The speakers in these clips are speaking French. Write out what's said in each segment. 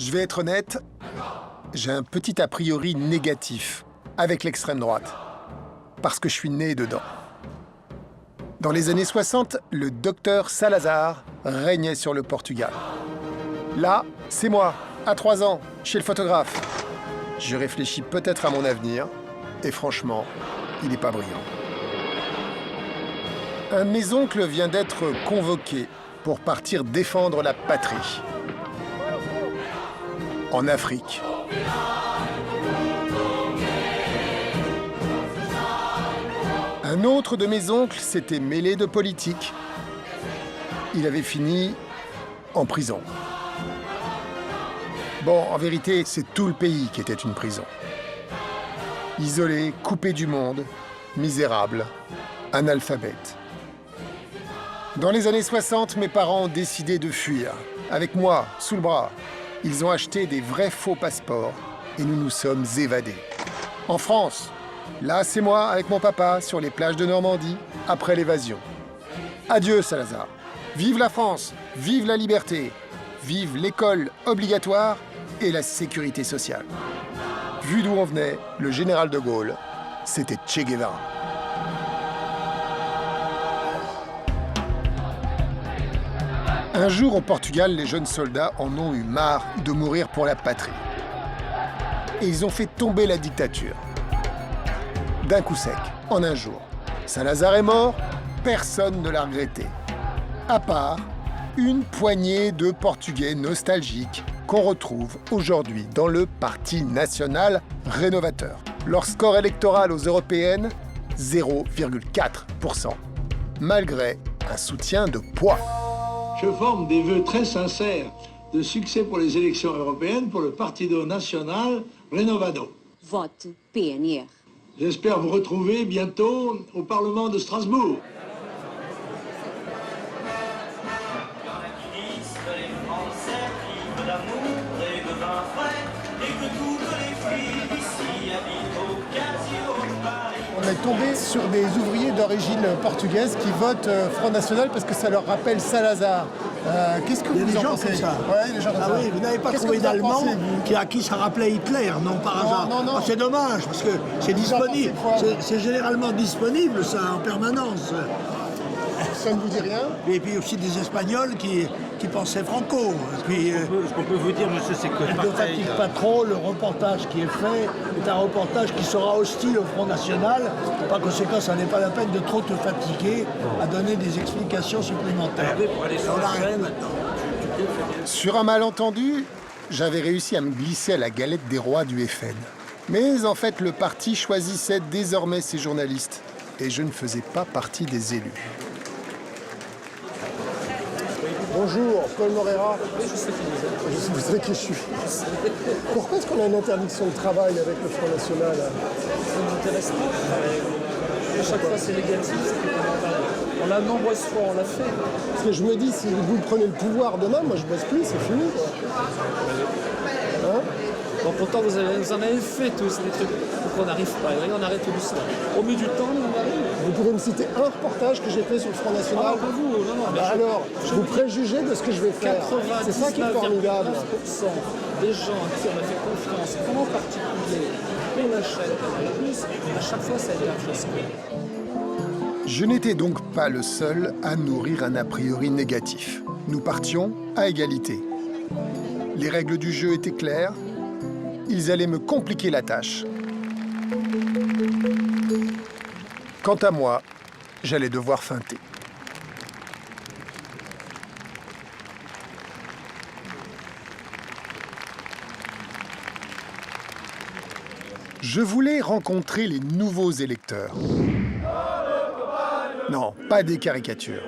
Je vais être honnête, j'ai un petit a priori négatif avec l'extrême droite, parce que je suis né dedans. Dans les années 60, le docteur Salazar régnait sur le Portugal. Là, c'est moi, à 3 ans, chez le photographe. Je réfléchis peut-être à mon avenir, et franchement, il n'est pas brillant. Un de mes oncles vient d'être convoqué pour partir défendre la patrie. En Afrique. Un autre de mes oncles s'était mêlé de politique. Il avait fini en prison. Bon, en vérité, c'est tout le pays qui était une prison. Isolé, coupé du monde, misérable, analphabète. Dans les années 60, mes parents ont décidé de fuir. Avec moi, sous le bras. Ils ont acheté des vrais faux passeports et nous nous sommes évadés. En France, là c'est moi avec mon papa sur les plages de Normandie après l'évasion. Adieu Salazar. Vive la France, vive la liberté, vive l'école obligatoire et la sécurité sociale. Vu d'où on venait, le général de Gaulle, c'était Che Guevara. Un jour, au Portugal, les jeunes soldats en ont eu marre de mourir pour la patrie. Et ils ont fait tomber la dictature. D'un coup sec, en un jour. Salazar est mort, personne ne l'a regretté. À part une poignée de Portugais nostalgiques qu'on retrouve aujourd'hui dans le Parti national rénovateur. Leur score électoral aux européennes, 0,4%, malgré un soutien de poids. Je forme des vœux très sincères de succès pour les élections européennes pour le Partido Nacional Renovado. Vote PNR. J'espère vous retrouver bientôt au Parlement de Strasbourg. On est tombé sur des ouvriers d'origine portugaise qui votent Front National parce que ça leur rappelle Salazar. Qu'est-ce que vous en pensez? Comme ça. Ouais, des gens comme Ah ça. oui, vous n'avez pas Qu'est-ce trouvé que vous en d'Allemand pensez, vous à qui ça rappelait Hitler, non, par hasard? non. Ah, c'est dommage, parce que c'est Vous en pensez disponible. quoi, vous C'est généralement disponible, ça, en permanence. Ça ne vous dit rien? Et puis aussi des Espagnols qui pensaient Franco. Et puis, Ce qu'on peut vous dire, monsieur, c'est que ne fatigue pas trop, le reportage qui est fait est un reportage qui sera hostile au Front National. Par conséquent, ça n'est pas la peine de trop te fatiguer à donner des explications supplémentaires. On arrête maintenant. Sur un malentendu, j'avais réussi à me glisser à la galette des rois du FN. Mais en fait, le parti choisissait désormais ses journalistes. Et je ne faisais pas partie des élus. Bonjour, Paul Moreira. Vous savez qui je suis. Pourquoi est-ce qu'on a une interdiction de travail avec le Front National? Ça ne m'intéresse pas. À chaque fois, c'est négatif. On l'a de nombreuses fois, on l'a fait. Parce que je me dis, si vous prenez le pouvoir demain, moi je bosse plus, c'est fini, quoi. Hein? Bon, pourtant, vous en avez fait tous des trucs. Donc on n'arrive pas. Et on arrête tout doucement. Au milieu du temps, on arrive. Vous pouvez me citer un reportage que j'ai fait sur le Front National? Ah, pas vous, non. Mais Bah alors, vous préjugez de ce que je vais faire. C'est ça qui est formidable. 99,9% des gens à qui on a fait confiance, en particulier pour la chaîne plus, à chaque fois, ça a été un fiasco. Je n'étais donc pas le seul à nourrir un a priori négatif. Nous partions à égalité. Les règles du jeu étaient claires. Ils allaient me compliquer la tâche. Quant à moi, j'allais devoir feinter. Je voulais rencontrer les nouveaux électeurs. Non, pas des caricatures.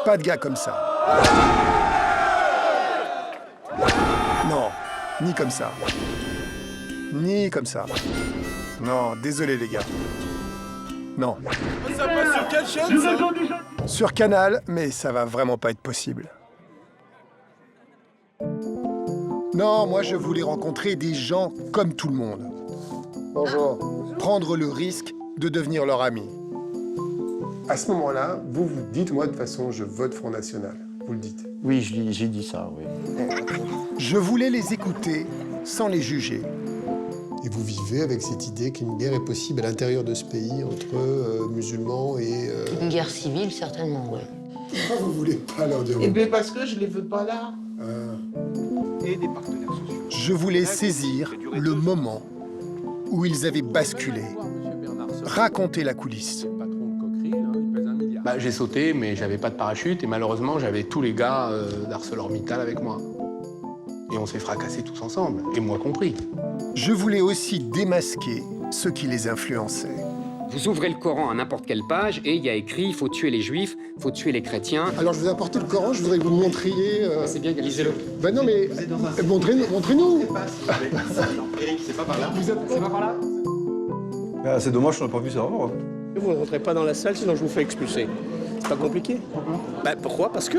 Pas de gars comme ça. Non, ni comme ça. Ni comme ça. Non, désolé les gars. Non. Ça passe sur quelle chaîne, ça? Sur Canal, mais ça va vraiment pas être possible. Non, moi je voulais rencontrer des gens comme tout le monde. Bonjour. Prendre le risque de devenir leur ami. À ce moment-là, vous dites, moi de toute façon, je vote Front National. Vous le dites. Oui, j'ai dit ça, oui. Je voulais les écouter sans les juger. Et vous vivez avec cette idée qu'une guerre est possible à l'intérieur de ce pays entre musulmans et... Une guerre civile, certainement, oui. Pourquoi vous voulez pas leur dire? Eh bien parce que je les veux pas là. Et des partenaires sociaux. Je voulais saisir le moment où ils avaient basculé, raconter la coulisse. J'ai sauté, mais j'avais pas de parachute et malheureusement, j'avais tous les gars d'ArcelorMittal avec moi. Et on s'est fracassés tous ensemble, et moi compris. Je voulais aussi démasquer ceux qui les influençaient. Vous ouvrez le Coran à n'importe quelle page et il y a écrit « il faut tuer les juifs, il faut tuer les chrétiens ». Alors je vous ai apporté le Coran, je voudrais que vous me montriez... C'est bien, lisez-le. Ben non mais, montrez-nous. Eric, c'est pas par là. C'est pas par là? C'est dommage qu'on n'a pas vu ça avant. Vous ne rentrez pas dans la salle, sinon je vous fais expulser. C'est pas compliqué. Pourquoi? Pourquoi? Parce que...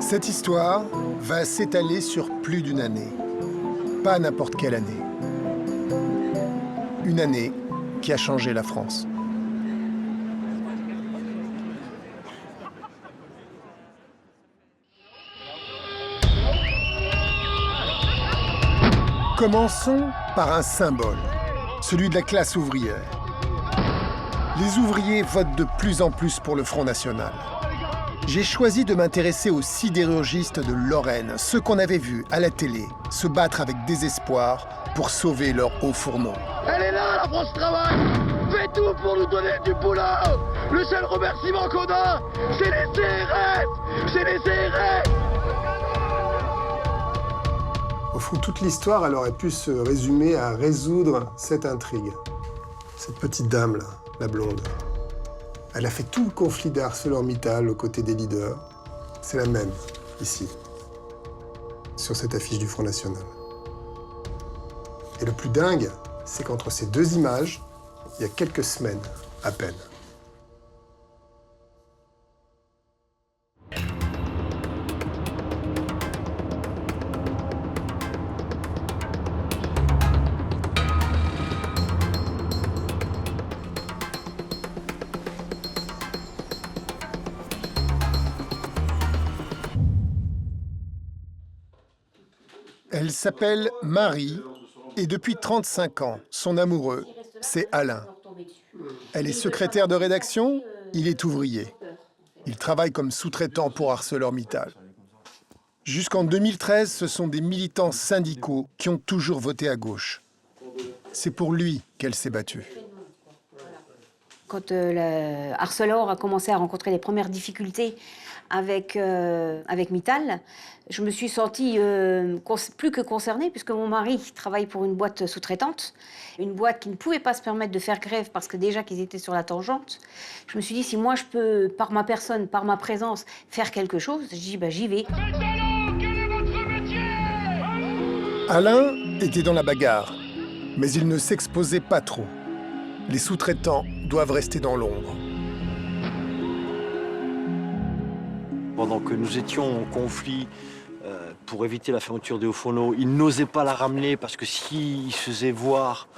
Cette histoire va s'étaler sur plus d'une année. Pas n'importe quelle année. Une année qui a changé la France. Commençons par un symbole, celui de la classe ouvrière. Les ouvriers votent de plus en plus pour le Front National. J'ai choisi de m'intéresser aux sidérurgistes de Lorraine, ceux qu'on avait vus à la télé se battre avec désespoir pour sauver leur haut fourneau. Elle est là, la France Travail! Fait tout pour nous donner du boulot! Le seul remerciement qu'on a, c'est les CRS! C'est les CRS! Au fond, toute l'histoire, elle aurait pu se résumer à résoudre cette intrigue. Cette petite dame, là, la blonde. Elle a fait tout le conflit d'ArcelorMittal aux côtés des leaders. C'est la même, ici, sur cette affiche du Front National. Et le plus dingue, c'est qu'entre ces deux images, il y a quelques semaines à peine. Elle s'appelle Marie et depuis 35 ans, son amoureux, c'est Alain. Elle est secrétaire de rédaction, il est ouvrier. Il travaille comme sous-traitant pour ArcelorMittal. Jusqu'en 2013, ce sont des militants syndicaux qui ont toujours voté à gauche. C'est pour lui qu'elle s'est battue. Quand Arcelor a commencé à rencontrer les premières difficultés avec Mittal, je me suis sentie plus que concernée, puisque mon mari travaille pour une boîte sous-traitante, une boîte qui ne pouvait pas se permettre de faire grève parce que déjà qu'ils étaient sur la tangente. Je me suis dit, si moi je peux, par ma personne, par ma présence, faire quelque chose, je dis, j'y vais. Alain était dans la bagarre, mais il ne s'exposait pas trop. Les sous-traitants doivent rester dans l'ombre. Pendant que nous étions en conflit pour éviter la fermeture des hauts fourneaux, ils n'osaient pas la ramener parce que s'ils faisaient voir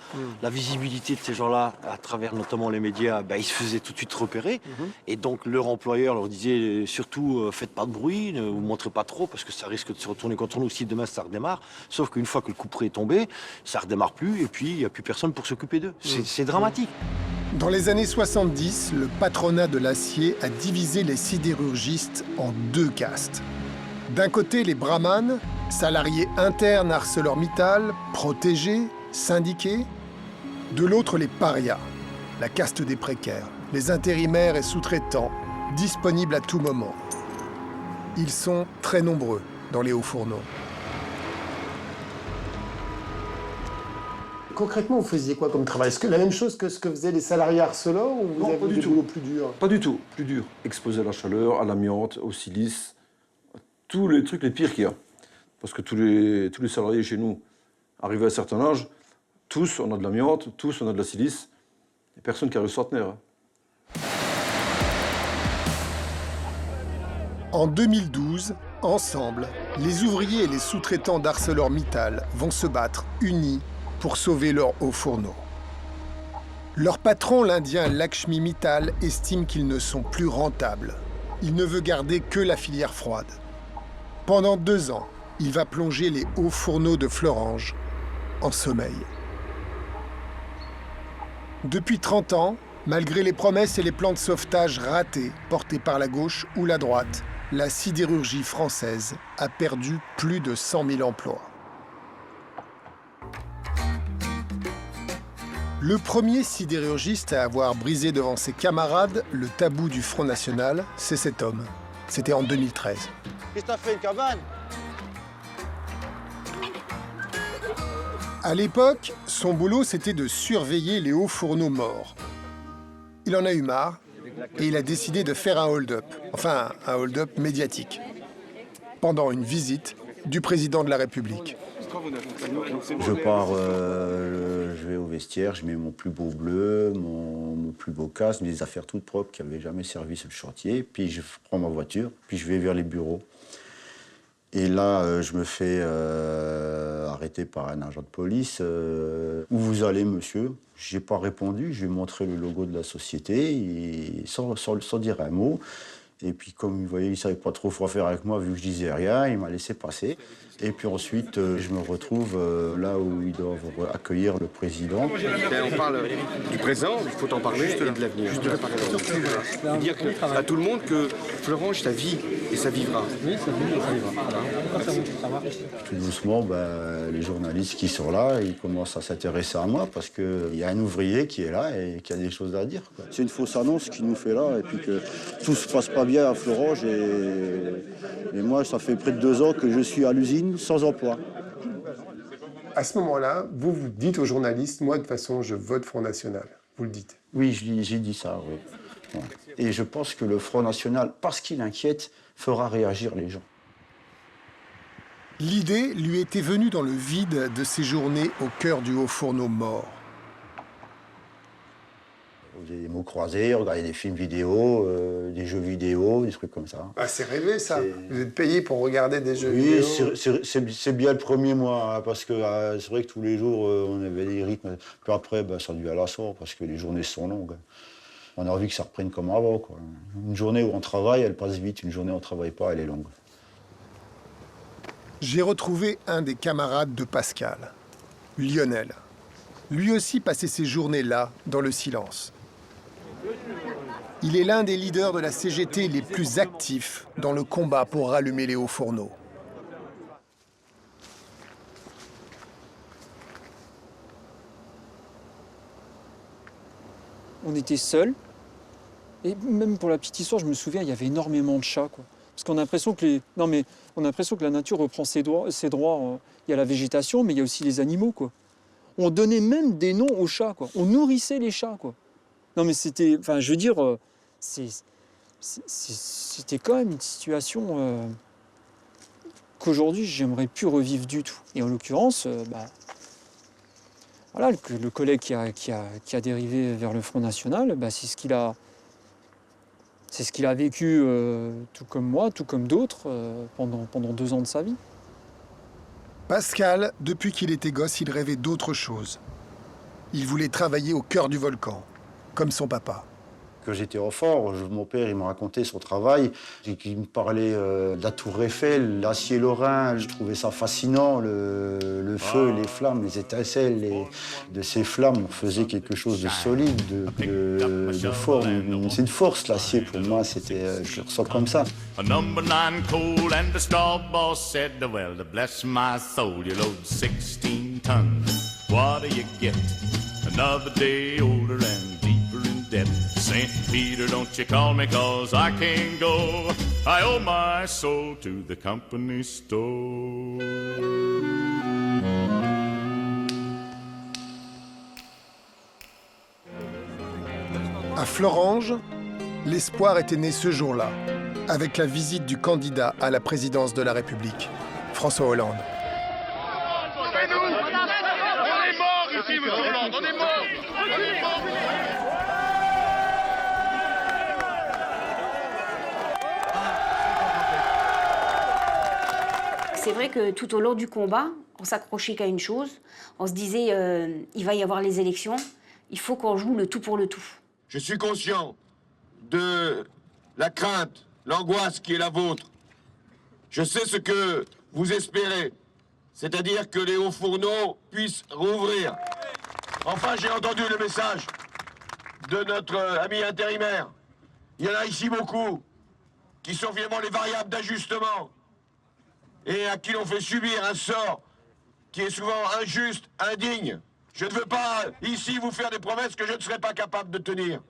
la visibilité de ces gens-là, à travers notamment les médias, ils se faisaient tout de suite repérer. Et donc leur employeur leur disait surtout faites pas de bruit, ne vous montrez pas trop parce que ça risque de se retourner contre nous si demain ça redémarre. Sauf qu'une fois que le couperet est tombé, ça redémarre plus et puis il n'y a plus personne pour s'occuper d'eux. C'est dramatique. Dans les années 70, le patronat de l'acier a divisé les sidérurgistes en deux castes. D'un côté, les brahmanes, salariés internes ArcelorMittal, protégés, syndiqués. De l'autre, les parias, la caste des précaires, les intérimaires et sous-traitants, disponibles à tout moment. Ils sont très nombreux dans les hauts fourneaux. Concrètement, vous faisiez quoi comme travail? Est-ce que la même chose que ce que faisaient les salariés Arcelor ou vous avez des boulots plus durs? Pas du tout, plus dur. Exposé à la chaleur, à l'amiante, au silice, tous les trucs les pires qu'il y a. Parce que tous les salariés chez nous, arrivés à un certain âge, tous on a de l'amiante, tous on a de la silice. Il n'y a personne qui arrive centenaire. En 2012, ensemble, les ouvriers et les sous-traitants d'ArcelorMittal vont se battre unis pour sauver leurs hauts fourneaux. Leur patron, l'Indien Lakshmi Mittal, estime qu'ils ne sont plus rentables. Il ne veut garder que la filière froide. Pendant 2 ans, il va plonger les hauts fourneaux de Fleuranges en sommeil. Depuis 30 ans, malgré les promesses et les plans de sauvetage ratés portés par la gauche ou la droite, la sidérurgie française a perdu plus de 100 000 emplois. Le premier sidérurgiste à avoir brisé devant ses camarades le tabou du Front National, c'est cet homme. C'était en 2013. Qu'est-ce que t'as fait, une cabane? À l'époque, son boulot, c'était de surveiller les hauts fourneaux morts. Il en a eu marre et il a décidé de faire un hold-up, enfin un hold-up médiatique, pendant une visite du président de la République. Je pars, je vais au vestiaire, je mets mon plus beau bleu, mon plus beau casque, mes affaires toutes propres qui n'avaient jamais servi sur le chantier, puis je prends ma voiture, puis je vais vers les bureaux. Et là, je me fais arrêter par un agent de police. Où vous allez, monsieur? Je n'ai pas répondu. Je lui ai montré le logo de la société, et sans dire un mot. Et puis, comme il voyait, il ne savait pas trop quoi faire avec moi, vu que je disais rien, il m'a laissé passer. Et puis ensuite, je me retrouve là où ils doivent accueillir le président. On parle du présent, il faut en parler, et de l'avenir. Et dire à tout le monde que Fleuranges, ça vit et ça vivra. Oui, ça vit et ça vivra. Tout doucement, les journalistes qui sont là, ils commencent à s'intéresser à moi parce qu'il y a un ouvrier qui est là et qui a des choses à dire. C'est une fausse annonce qu'il nous fait là, et puis que tout se passe pas bien à Fleuranges. Et moi, ça fait près de 2 ans que je suis à l'usine sans emploi. À ce moment-là, vous dites aux journalistes, moi, de toute façon, je vote Front National. Vous le dites. Oui, j'ai dit ça, oui. Ouais. Et je pense que le Front National, parce qu'il inquiète, fera réagir les gens. L'idée lui était venue dans le vide de ses journées au cœur du haut fourneau mort. Des mots croisés, regarder des films vidéo, des jeux vidéo, des trucs comme ça. Ah, c'est rêvé, ça. Vous êtes payé pour regarder des jeux vidéo. Oui, c'est bien le premier mois, hein, parce que c'est vrai que tous les jours, on avait des rythmes. Puis après, ça devient lassant, parce que les journées sont longues. On a envie que ça reprenne comme avant, quoi. Une journée où on travaille, elle passe vite. Une journée où on ne travaille pas, elle est longue. J'ai retrouvé un des camarades de Pascal, Lionel. Lui aussi passait ses journées là, dans le silence. Il est l'un des leaders de la CGT les plus actifs dans le combat pour rallumer les hauts fourneaux. On était seuls. Et même pour la petite histoire, je me souviens, il y avait énormément de chats, quoi. Parce qu'on a l'impression que on a l'impression que la nature reprend ses droits. Il y a la végétation, mais il y a aussi les animaux, quoi. On donnait même des noms aux chats, quoi. On nourrissait les chats, quoi. Non, mais c'était, enfin, je veux dire, c'était quand même une situation qu'aujourd'hui j'aimerais plus revivre du tout. Et en l'occurrence, voilà, le collègue qui a dérivé vers le Front National, c'est ce qu'il a vécu, tout comme moi, tout comme d'autres, pendant 2 ans de sa vie. Pascal, depuis qu'il était gosse, il rêvait d'autre chose. Il voulait travailler au cœur du volcan, comme son papa. Quand j'étais enfant, mon père il me racontait son travail. Il me parlait de la tour Eiffel, l'acier lorrain. Je trouvais ça fascinant, le feu, les flammes, les étincelles. De ces flammes, on faisait quelque chose de solide, de fort. C'est une force, l'acier, pour moi. Je le ressens comme ça. A number 9 coal and the straw boss said, well, to bless my soul, you load 16 tons. What do you get? Another day older and deeper in debt. St. Peter, don't you call me, 'cause I can't go. I owe my soul to the company store. À Fleuranges, l'espoir était né ce jour-là, avec la visite du candidat à la présidence de la République, François Hollande. Ici, monsieur Hollande, on est mort! C'est vrai que tout au long du combat, on s'accrochait qu'à une chose. On se disait, il va y avoir les élections, il faut qu'on joue le tout pour le tout. Je suis conscient de la crainte, l'angoisse qui est la vôtre. Je sais ce que vous espérez, c'est-à-dire que les hauts fourneaux puissent rouvrir. Enfin, j'ai entendu le message de notre ami intérimaire. Il y en a ici beaucoup qui sont finalement les variables d'ajustement et à qui l'on fait subir un sort qui est souvent injuste, indigne. Je ne veux pas ici vous faire des promesses que je ne serai pas capable de tenir.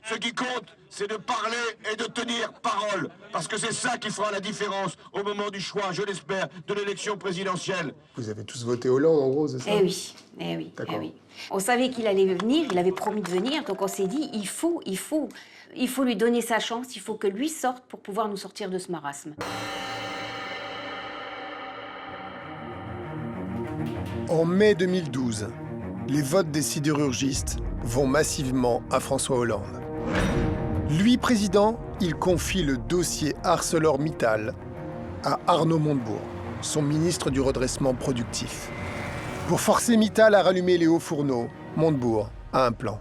Ce qui compte, c'est de parler et de tenir parole, parce que c'est ça qui fera la différence au moment du choix, je l'espère, de l'élection présidentielle. Vous avez tous voté Hollande, en gros, c'est ça? Eh oui, eh oui, eh oui. On savait qu'il allait venir, il avait promis de venir, donc on s'est dit, il faut lui donner sa chance, il faut que lui sorte pour pouvoir nous sortir de ce marasme. En mai 2012, les votes des sidérurgistes vont massivement à François Hollande. Lui, président, il confie le dossier ArcelorMittal à Arnaud Montebourg, son ministre du redressement productif. Pour forcer Mittal à rallumer les hauts fourneaux, Montebourg a un plan.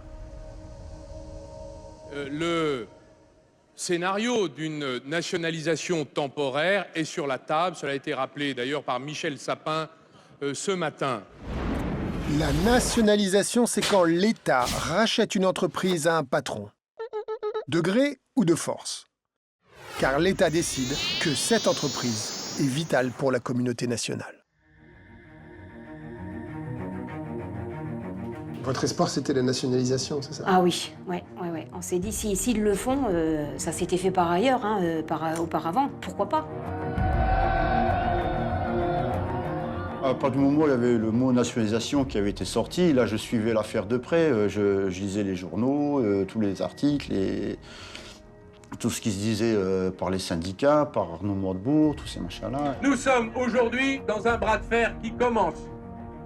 Le scénario d'une nationalisation temporaire est sur la table. Cela a été rappelé d'ailleurs par Michel Sapin ce matin. La nationalisation, c'est quand l'État rachète une entreprise à un patron. De gré ou de force. Car l'État décide que cette entreprise est vitale pour la communauté nationale. Votre espoir, c'était la nationalisation, c'est ça? Ah oui, ouais. On s'est dit, s'ils le font, ça s'était fait par ailleurs, auparavant, pourquoi pas? À partir du moment où il y avait le mot nationalisation qui avait été sorti, là je suivais l'affaire de près, je lisais les journaux, tous les articles, tout ce qui se disait par les syndicats, par Arnaud Montebourg, tous ces machins-là. Nous sommes aujourd'hui dans un bras de fer qui commence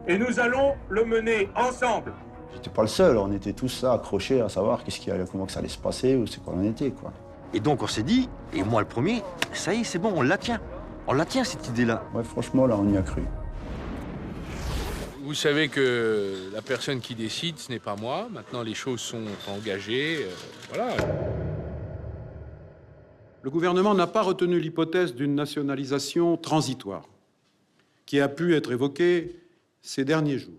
et nous allons le mener ensemble. J'étais pas le seul, on était tous là accrochés à savoir comment que ça allait se passer, où c'est qu'on en était, quoi. Et donc on s'est dit, et moi le premier, ça y est, c'est bon, on la tient. On la tient cette idée-là. Ouais, franchement, là on y a cru. Vous savez que la personne qui décide, ce n'est pas moi. Maintenant, les choses sont engagées. Voilà. Le gouvernement n'a pas retenu l'hypothèse d'une nationalisation transitoire, qui a pu être évoquée ces derniers jours.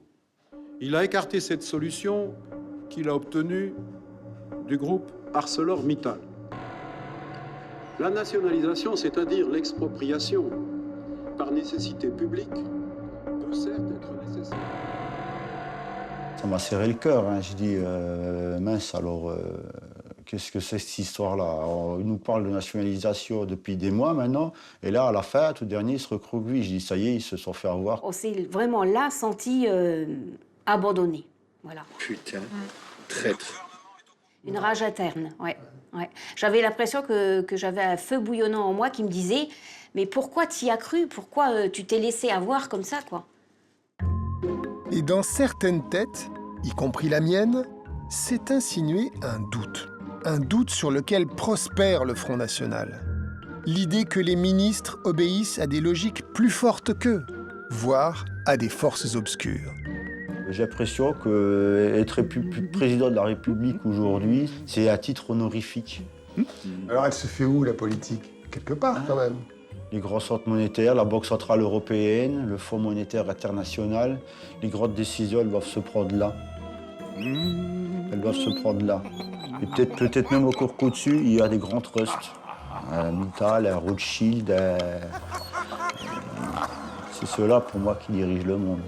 Il a écarté cette solution qu'il a obtenue du groupe ArcelorMittal. La nationalisation, c'est-à-dire l'expropriation par nécessité publique, peut certes être nécessaire. Ça m'a serré le cœur, hein. Je dis, mince, alors, qu'est-ce que c'est cette histoire-là? On nous parle de nationalisation depuis des mois maintenant, et là, à la fin, tout dernier, ils se recroquevillent. Je dis, ça y est, ils se sont fait avoir. On s'est vraiment là senti abandonné, voilà. Putain, traître. Une rage interne, ouais. J'avais l'impression que j'avais un feu bouillonnant en moi qui me disait « Mais pourquoi t'y as cru? Pourquoi tu t'es laissé avoir comme ça, quoi ?» Et dans certaines têtes, y compris la mienne, s'est insinué un doute. Un doute sur lequel prospère le Front National. L'idée que les ministres obéissent à des logiques plus fortes qu'eux, voire à des forces obscures. J'ai l'impression qu'être président de la République aujourd'hui, c'est à titre honorifique. Alors elle se fait où, la politique? Quelque part, quand même. Les grands centres monétaires, la Banque centrale européenne, le Fonds monétaire international, les grandes décisions, elles doivent se prendre là. Elles doivent se prendre là. Et peut-être même encore qu'au-dessus, il y a des grands trusts. Un Mittal, un Rothschild, c'est ceux-là, pour moi, qui dirigent le monde.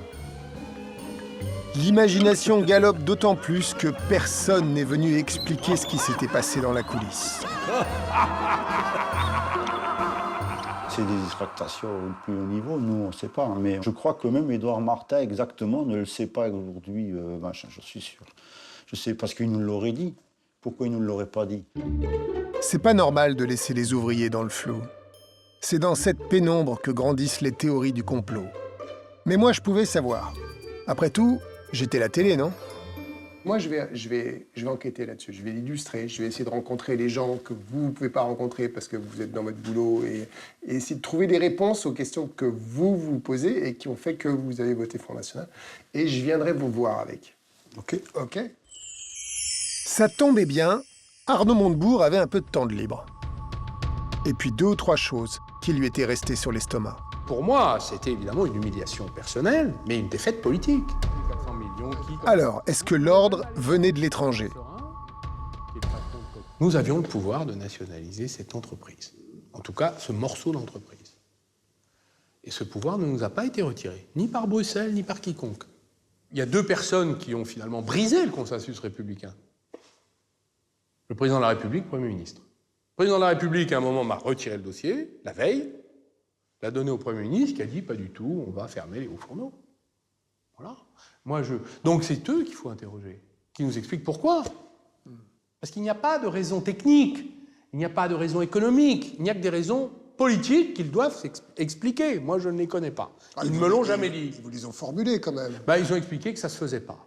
L'imagination galope d'autant plus que personne n'est venu expliquer ce qui s'était passé dans la coulisse. C'est des extractations au plus haut niveau, nous on ne sait pas. Mais je crois que même Édouard Martin exactement ne le sait pas aujourd'hui, je suis sûr. Je sais parce qu'il nous l'aurait dit. Pourquoi il ne nous l'aurait pas dit? C'est pas normal de laisser les ouvriers dans le flou. C'est dans cette pénombre que grandissent les théories du complot. Mais moi je pouvais savoir. Après tout, j'étais la télé, non? Moi, je vais enquêter là-dessus. Je vais l'illustrer. Je vais essayer de rencontrer les gens que vous ne pouvez pas rencontrer parce que vous êtes dans votre boulot et essayer de trouver des réponses aux questions que vous vous posez et qui ont fait que vous avez voté Front National. Et je viendrai vous voir avec. OK? OK? Ça tombait bien, Arnaud Montebourg avait un peu de temps de libre. Et puis 2 ou 3 choses qui lui étaient restées sur l'estomac. Pour moi, c'était évidemment une humiliation personnelle, mais une défaite politique. Alors, est-ce que l'ordre venait de l'étranger? Nous avions le pouvoir de nationaliser cette entreprise. En tout cas, ce morceau d'entreprise. Et ce pouvoir ne nous a pas été retiré, ni par Bruxelles, ni par quiconque. Il y a 2 personnes qui ont finalement brisé le consensus républicain. Le président de la République, le Premier ministre. Le président de la République, à un moment, m'a retiré le dossier, la veille, l'a donné au Premier ministre, qui a dit « pas du tout, on va fermer les hauts fourneaux ». Voilà. Donc c'est eux qu'il faut interroger, qui nous expliquent pourquoi. Parce qu'il n'y a pas de raison technique, il n'y a pas de raison économique, il n'y a que des raisons politiques qu'ils doivent expliquer. Moi, je ne les connais pas. Ils ne me l'ont jamais dit. Vous les ont formulés quand même. Ils ont expliqué que ça ne se faisait pas.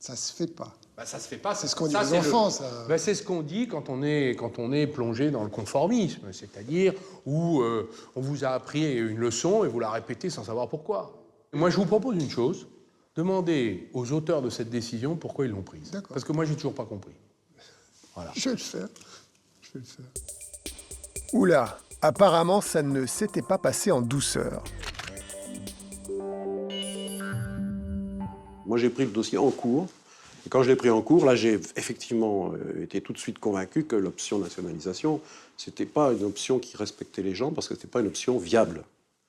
Ça se fait pas. Ça se fait pas. C'est ce qu'on dit aux enfants, ça. C'est ce qu'on dit quand on est plongé dans le conformisme, c'est-à-dire où on vous a appris une leçon et vous la répétez sans savoir pourquoi. Moi, je vous propose une chose. Demandez aux auteurs de cette décision pourquoi ils l'ont prise. Parce que moi, j'ai toujours pas compris. Voilà. Je vais le faire. Oula, apparemment, ça ne s'était pas passé en douceur. Moi, j'ai pris le dossier en cours. Et quand je l'ai pris en cours, là, j'ai effectivement été tout de suite convaincu que l'option nationalisation, c'était pas une option qui respectait les gens, parce que c'était pas une option viable.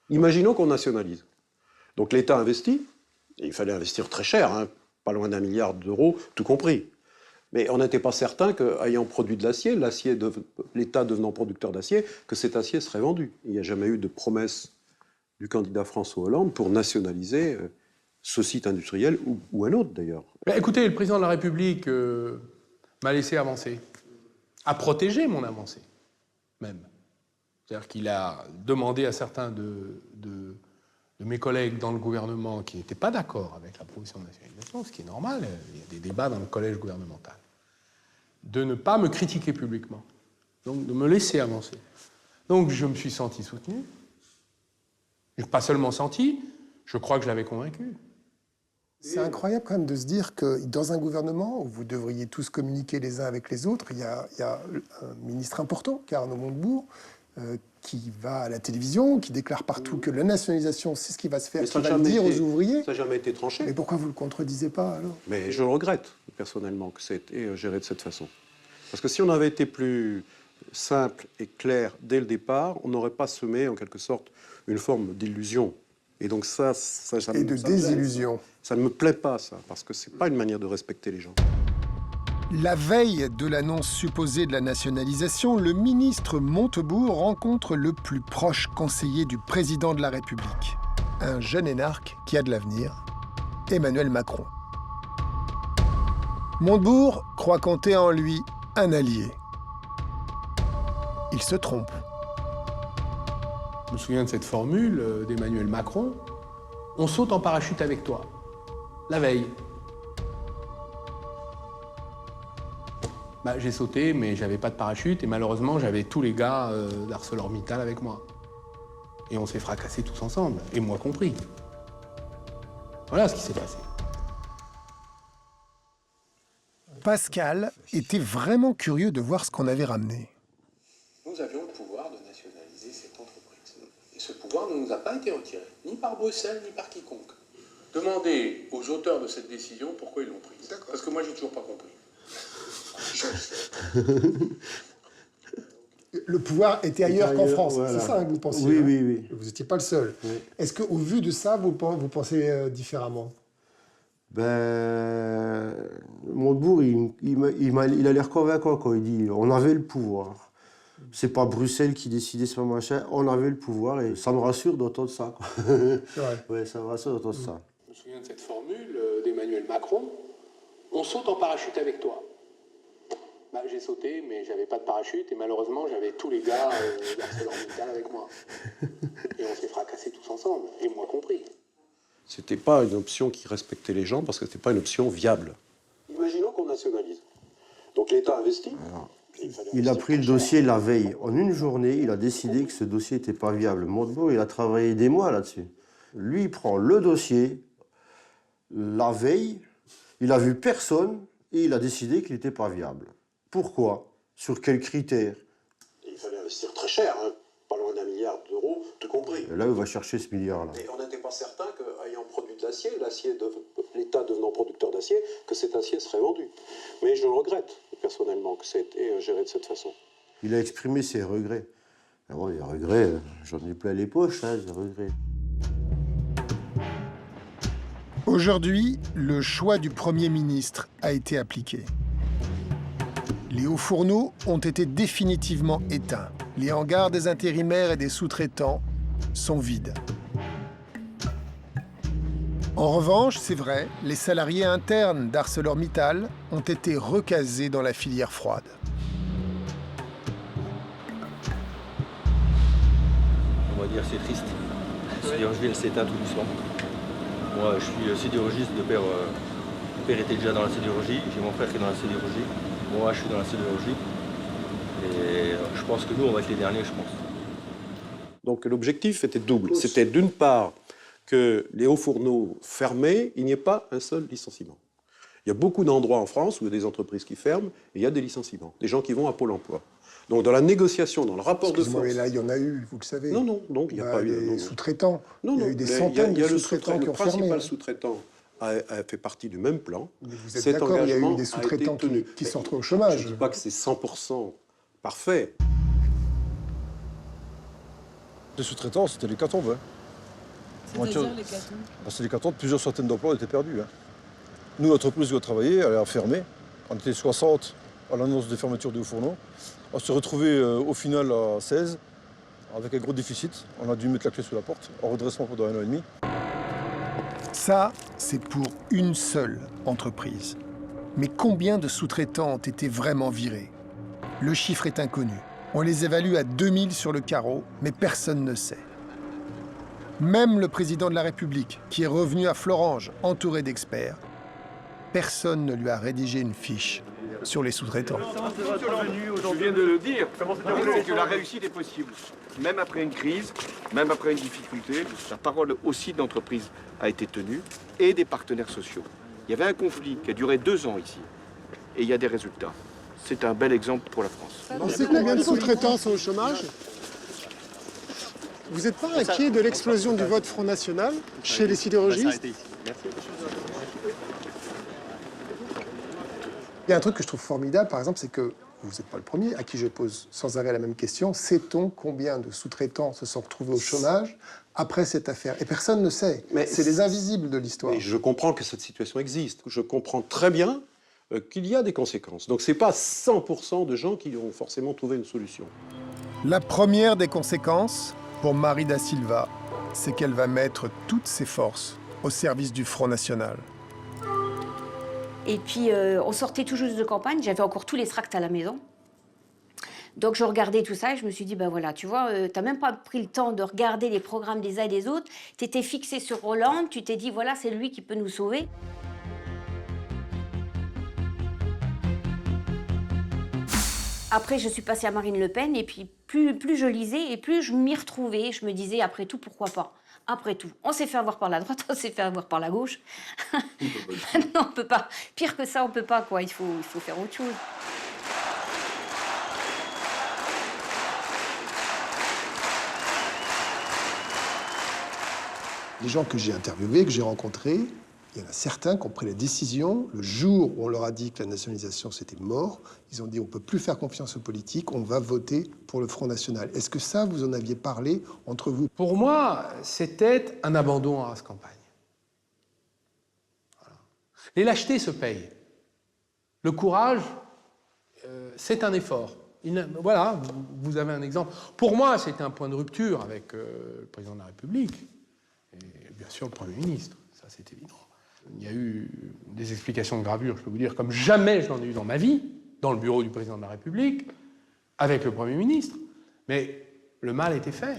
Imaginons qu'on nationalise. Donc l'État investit, et il fallait investir très cher, hein, pas loin d'1 milliard d'euros, tout compris. Mais on n'était pas certain qu'ayant produit de l'acier, l'État devenant producteur d'acier, que cet acier serait vendu. Il n'y a jamais eu de promesse du candidat François Hollande pour nationaliser ce site industriel, ou un autre d'ailleurs. Écoutez, le président de la République m'a laissé avancer, a protégé mon avancée, même. C'est-à-dire qu'il a demandé à certains de mes collègues dans le gouvernement qui n'étaient pas d'accord avec la proposition de nationalisation, ce qui est normal, il y a des débats dans le collège gouvernemental, de ne pas me critiquer publiquement, donc de me laisser avancer. Donc je me suis senti soutenu, pas seulement senti, je crois que je l'avais convaincu. C'est incroyable quand même de se dire que dans un gouvernement où vous devriez tous communiquer les uns avec les autres, il y a un ministre important, Arnaud Montebourg, qui va à la télévision, qui déclare partout que la nationalisation, c'est ce qui va se faire, qui va le dire aux ouvriers. Ça n'a jamais été tranché. Mais pourquoi vous ne le contredisez pas, alors? Mais je le regrette, personnellement, que ça ait été géré de cette façon. Parce que si on avait été plus simple et clair dès le départ, on n'aurait pas semé, en quelque sorte, une forme d'illusion. Et donc et de désillusion. Ça ne me plaît pas, ça, parce que c'est pas une manière de respecter les gens. La veille de l'annonce supposée de la nationalisation, le ministre Montebourg rencontre le plus proche conseiller du président de la République, un jeune énarque qui a de l'avenir, Emmanuel Macron. Montebourg croit compter en lui un allié. Il se trompe. Je me souviens de cette formule d'Emmanuel Macron. On saute en parachute avec toi, la veille. J'ai sauté, mais j'avais pas de parachute, et malheureusement, j'avais tous les gars d'ArcelorMittal avec moi. Et on s'est fracassés tous ensemble, et moi compris. Voilà ce qui s'est passé. Pascal était vraiment curieux de voir ce qu'on avait ramené. Nous avions le pouvoir de nationaliser cette entreprise. Et ce pouvoir ne nous a pas été retiré, ni par Bruxelles, ni par quiconque. Demandez aux auteurs de cette décision pourquoi ils l'ont prise. Parce que moi, j'ai toujours pas compris. Le pouvoir était ailleurs qu'en France, voilà. C'est ça que vous pensiez? Oui. Vous n'étiez pas le seul. Oui. Est-ce qu'au vu de ça, vous pensez différemment? Montebourg, il a l'air convaincant quand il dit on avait le pouvoir. C'est pas Bruxelles qui décidait ce machin, on avait le pouvoir et ça me rassure d'entendre ça. Ouais, ça me rassure d'entendre ça. Je me souviens de cette formule d'Emmanuel Macron. On saute en parachute avec toi. J'ai sauté, mais j'avais pas de parachute, et malheureusement, j'avais tous les gars d'ArcelorMittal avec moi. Et on s'est fracassés tous ensemble, et moi compris. C'était pas une option qui respectait les gens, parce que c'était pas une option viable. Imaginons qu'on nationalise. Donc l'État investit. Il a pris le dossier la veille. En une journée, il a décidé que ce dossier n'était pas viable. Montebourg, il a travaillé des mois là-dessus. Lui, il prend le dossier, la veille, il a vu personne, et il a décidé qu'il n'était pas viable. Pourquoi? Sur quels critères? compris. Et là, il va chercher ce milliard-là. Et on n'était pas certain qu'ayant produit de l'acier, l'État devenant producteur d'acier, que cet acier serait vendu. Mais je le regrette, personnellement, que ça ait été géré de cette façon. Il a exprimé ses regrets. Alors, les regrets, j'en ai plein les poches, hein, des regrets. Aujourd'hui, le choix du Premier ministre a été appliqué. Les hauts fourneaux ont été définitivement éteints. Les hangars des intérimaires et des sous-traitants sont vides. En revanche, c'est vrai, les salariés internes d'ArcelorMittal ont été recasés dans la filière froide. On va dire c'est triste. La sidérurgie, elle s'éteint tout doucement. Moi, je suis sidérurgiste de père. Mon père était déjà dans la sidérurgie, j'ai mon frère qui est dans la sidérurgie. Moi, je suis dans la sidérurgie. Et je pense que nous, on va être les derniers, je pense. Donc l'objectif était double. C'était d'une part que les hauts fourneaux fermés, il n'y ait pas un seul licenciement. Il y a beaucoup d'endroits en France où il y a des entreprises qui ferment et il y a des licenciements, des gens qui vont à Pôle emploi. Donc dans la négociation, dans le rapport de force... mais là, il y en a eu, vous le savez. Non, il n'y a pas eu... Des sous-traitants. Non, il y a eu des centaines de sous-traitants qui ont fermé. Le principal sous-traitant a fait partie du même plan. Mais vous êtes d'accord, il y a eu des sous-traitants qui sont retrouvés au chômage. Je ne dis pas que c'est 100% parfait. Les sous-traitants, c'était l'hécatombe. C'est-à-dire l'hécatombe ? C'est l'hécatombe, plusieurs centaines d'emplois étaient perdus. Nous, l'entreprise où on travaillait, elle a fermé. On était 60 à l'annonce des fermetures de hauts fourneaux. On s'est retrouvés au final à 16, avec un gros déficit. On a dû mettre la clé sous la porte, en redressement pendant 1 an et demi. Ça, c'est pour une seule entreprise. Mais combien de sous-traitants ont été vraiment virés? Le chiffre est inconnu. On les évalue à 2000 sur le carreau, mais personne ne sait. Même le président de la République, qui est revenu à Florange, entouré d'experts, personne ne lui a rédigé une fiche sur les sous-traitants. Je viens de le dire, c'est que la réussite est possible. Même après une crise, même après une difficulté, la parole aussi de l'entreprise a été tenue et des partenaires sociaux. Il y avait un conflit qui a duré 2 ans ici et il y a des résultats. C'est un bel exemple pour la France. On sait combien de sous-traitants sont au chômage? Vous n'êtes pas inquiet de l'explosion du vote Front National chez les sidérurgistes? Il y a un truc que je trouve formidable, par exemple, c'est que vous n'êtes pas le premier à qui je pose sans arrêt la même question. Sait-on combien de sous-traitants se sont retrouvés au chômage après cette affaire? Et personne ne sait. C'est les invisibles de l'histoire. Je comprends que cette situation existe. Je comprends très bien qu'il y a des conséquences. Donc ce n'est pas 100% de gens qui ont forcément trouvé une solution. La première des conséquences, pour Marie da Silva, c'est qu'elle va mettre toutes ses forces au service du Front National. Et puis, on sortait tout juste de campagne, j'avais encore tous les tracts à la maison. Donc, je regardais tout ça et je me suis dit, ben voilà, tu vois, t'as même pas pris le temps de regarder les programmes des uns et des autres. T'étais fixé sur Hollande, tu t'es dit, voilà, c'est lui qui peut nous sauver. Après, je suis passée à Marine Le Pen et puis plus je lisais et plus je m'y retrouvais. Je me disais, après tout, pourquoi pas? Après tout, on s'est fait avoir par la droite, on s'est fait avoir par la gauche. Non, on peut pas. Pire que ça, on peut pas, quoi. Il faut faire autre chose. Les gens que j'ai interviewés, que j'ai rencontrés, il y en a certains qui ont pris la décision, le jour où on leur a dit que la nationalisation c'était mort, ils ont dit on ne peut plus faire confiance aux politiques, on va voter pour le Front National. Est-ce que ça, vous en aviez parlé entre vous? Pour moi, c'était un abandon à race campagne. Voilà. Les lâchetés se payent. Le courage, c'est un effort. Voilà, vous avez un exemple. Pour moi, c'était un point de rupture avec le président de la République et bien sûr le Premier ministre, ça c'est évident. Il y a eu des explications de gravure, je peux vous dire, comme jamais je n'en ai eu dans ma vie, dans le bureau du président de la République, avec le Premier ministre. Mais le mal était fait.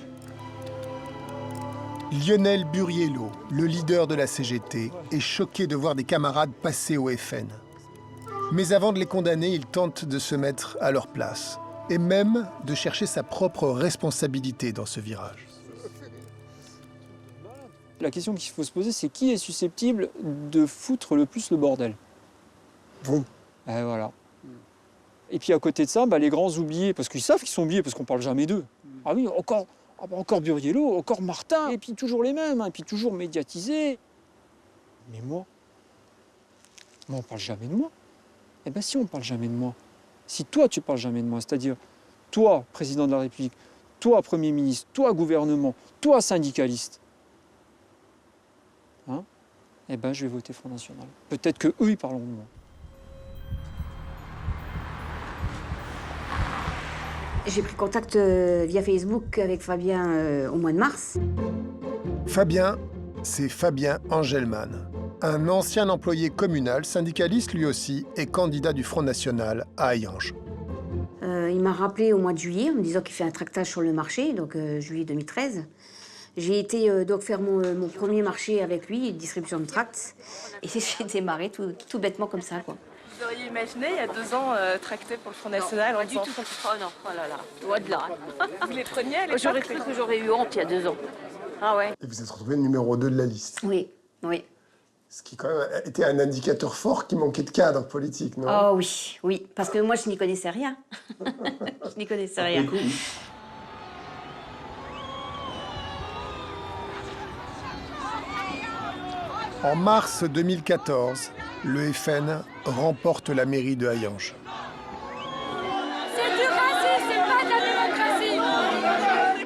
Lionel Buriello, le leader de la CGT, est choqué de voir des camarades passer au FN. Mais avant de les condamner, il tente de se mettre à leur place et même de chercher sa propre responsabilité dans ce virage. La question qu'il faut se poser, c'est qui est susceptible de foutre le plus le bordel? Vous. Voilà. Et puis à côté de ça, les grands oubliés, parce qu'ils savent qu'ils sont oubliés, parce qu'on ne parle jamais d'eux. Ah oui, Ah bah encore Burriello, encore Martin, et puis toujours les mêmes, hein, et puis toujours médiatisés. Mais moi on parle jamais de moi. Eh bien si on parle jamais de moi, si toi tu parles jamais de moi, c'est-à-dire toi, président de la République, toi, Premier ministre, toi, gouvernement, toi, syndicaliste, hein, eh ben je vais voter Front National. Peut-être qu'eux, ils parleront de moi. J'ai pris contact via Facebook avec Fabien au mois de mars. Fabien, c'est Fabien Angelman, un ancien employé communal, syndicaliste lui aussi, et candidat du Front National à Hayange. Il m'a rappelé au mois de juillet en me disant qu'il fait un tractage sur le marché, donc juillet 2013. J'ai été donc faire mon premier marché avec lui, distribution de tracts, et j'ai démarré tout bêtement comme ça, quoi. Vous auriez imaginé il y a 2 ans tracter pour le Front National? Pas du tout. Oh non, oh là là, loin de là. Vous les preniez à l'époque? J'aurais cru que j'aurais eu honte il y a 2 ans. Ah ouais. Et vous êtes retrouvé numéro 2 de la liste. Oui, oui. Ce qui, quand même, était un indicateur fort qui manquait de cadre politique, non? Oh oui, oui, parce que moi, je n'y connaissais rien. Je n'y connaissais rien. En mars 2014, le FN remporte la mairie de Hayange. C'est du racisme, c'est pas de la démocratie.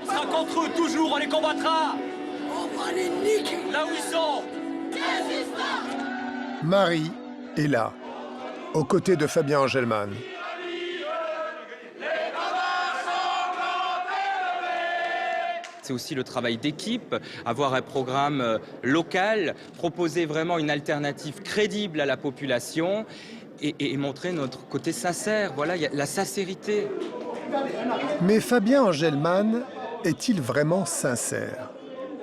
On sera contre eux toujours, on les combattra. On va les niquer là où ils sont. Marie est là, aux côtés de Fabien Angelman. C'est aussi le travail d'équipe, avoir un programme local, proposer vraiment une alternative crédible à la population et montrer notre côté sincère. Voilà, il y a la sincérité. Mais Fabien Angelman est-il vraiment sincère?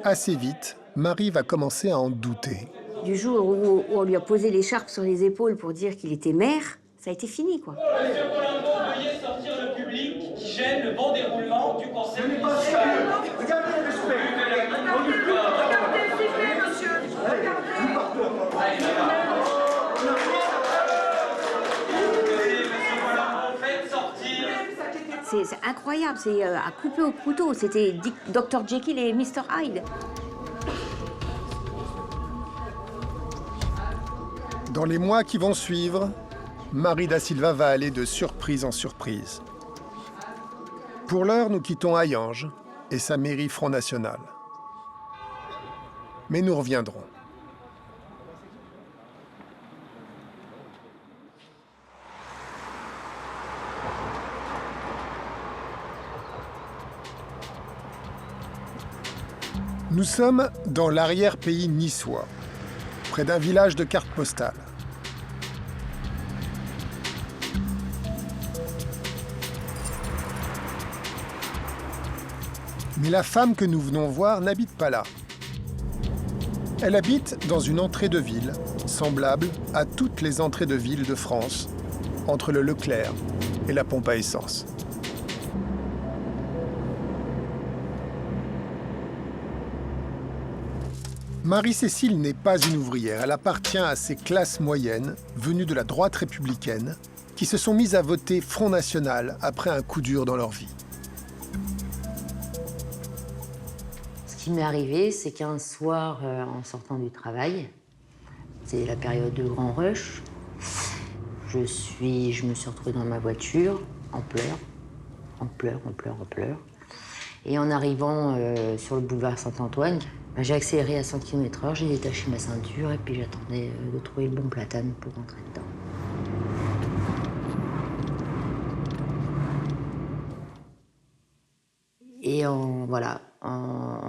Assez vite, Marie va commencer à en douter. Du jour où on lui a posé l'écharpe sur les épaules pour dire qu'il était maire, ça a été fini, quoi. Monsieur Polanco, veuillez sortir le public qui gêne le bon déroulement du conseil municipal. Regardez le respect. Regardez le sifflet, monsieur. C'est incroyable, c'est à couper au couteau. C'était Dr Jekyll et Mr Hyde. Dans les mois qui vont suivre, Marie da Silva va aller de surprise en surprise. Pour l'heure, nous quittons Hayange et sa mairie Front National. Mais nous reviendrons. Nous sommes dans l'arrière-pays niçois, près d'un village de carte postale. Mais la femme que nous venons voir n'habite pas là. Elle habite dans une entrée de ville, semblable à toutes les entrées de ville de France, entre le Leclerc et la pompe à essence. Marie-Cécile n'est pas une ouvrière, elle appartient à ces classes moyennes, venues de la droite républicaine, qui se sont mises à voter Front National après un coup dur dans leur vie. Ce qui m'est arrivé, c'est qu'un soir, en sortant du travail, c'est la période de grand rush, je me suis retrouvée dans ma voiture, en pleurs. Et en arrivant sur le boulevard Saint-Antoine, j'ai accéléré à 100 km/h, j'ai détaché ma ceinture et puis j'attendais de trouver le bon platane pour rentrer dedans. Et en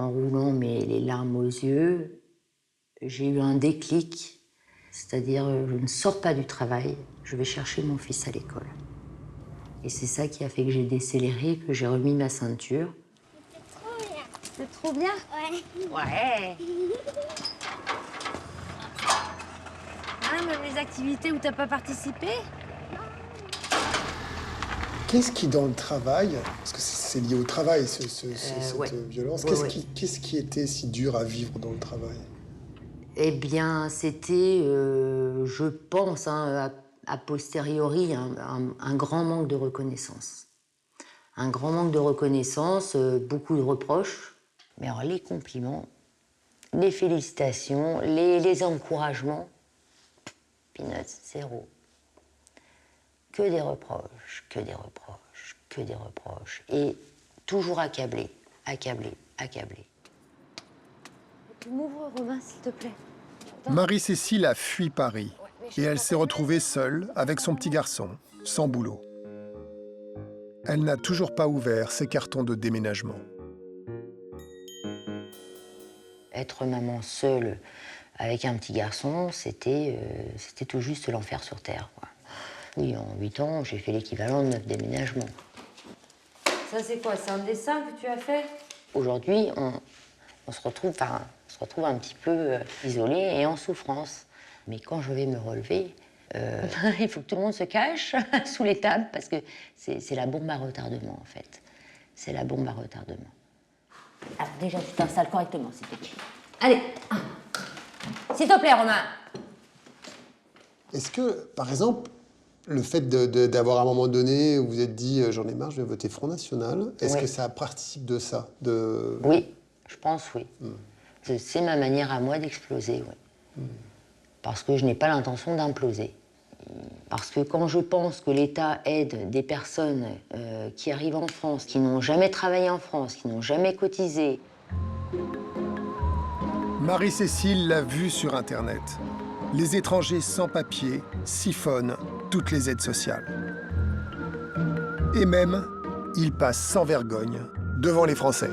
roulant les larmes aux yeux, j'ai eu un déclic, c'est-à-dire je ne sors pas du travail, je vais chercher mon fils à l'école. Et c'est ça qui a fait que j'ai décéléré, que j'ai remis ma ceinture. C'est trop bien? Ouais. Ouais. Ah, même les activités où t'as pas participé? Qu'est-ce qui, dans le travail, parce que c'est lié au travail, cette violence, qu'est-ce qui était si dur à vivre dans le travail? Eh bien, c'était, je pense, a posteriori, un grand manque de reconnaissance. Un grand manque de reconnaissance, beaucoup de reproches. Mais alors les compliments, les félicitations, les encouragements, peanuts, zéro. Que des reproches, que des reproches, que des reproches. Et toujours accablé, accablé, accablé. Tu m'ouvres, Romain, s'il te plaît. Marie-Cécile a fui Paris et elle s'est retrouvée seule avec son petit garçon, sans boulot. Elle n'a toujours pas ouvert ses cartons de déménagement. Être maman seule avec un petit garçon, c'était tout juste l'enfer sur Terre, quoi. Oui, en 8 ans, j'ai fait l'équivalent de 9 déménagements. Ça, c'est quoi? C'est un dessin que tu as fait? Aujourd'hui, on se retrouve un petit peu isolé et en souffrance. Mais quand je vais me relever, il faut que tout le monde se cache sous les tables parce que c'est la bombe à retardement, en fait. C'est la bombe à retardement. Alors déjà, tu t'installes correctement, s'il te plaît. Allez, s'il te plaît, Romain. Est-ce que, par exemple, le fait d'avoir à un moment donné, où vous êtes dit j'en ai marre, je vais voter Front National, est-ce que ça participe de ça Oui, je pense oui. C'est ma manière à moi d'exploser, oui. Parce que je n'ai pas l'intention d'imploser. Parce que quand je pense que l'État aide des personnes qui arrivent en France, qui n'ont jamais travaillé en France, qui n'ont jamais cotisé... Marie-Cécile l'a vu sur Internet. Les étrangers sans papier siphonnent toutes les aides sociales. Et même, ils passent sans vergogne devant les Français.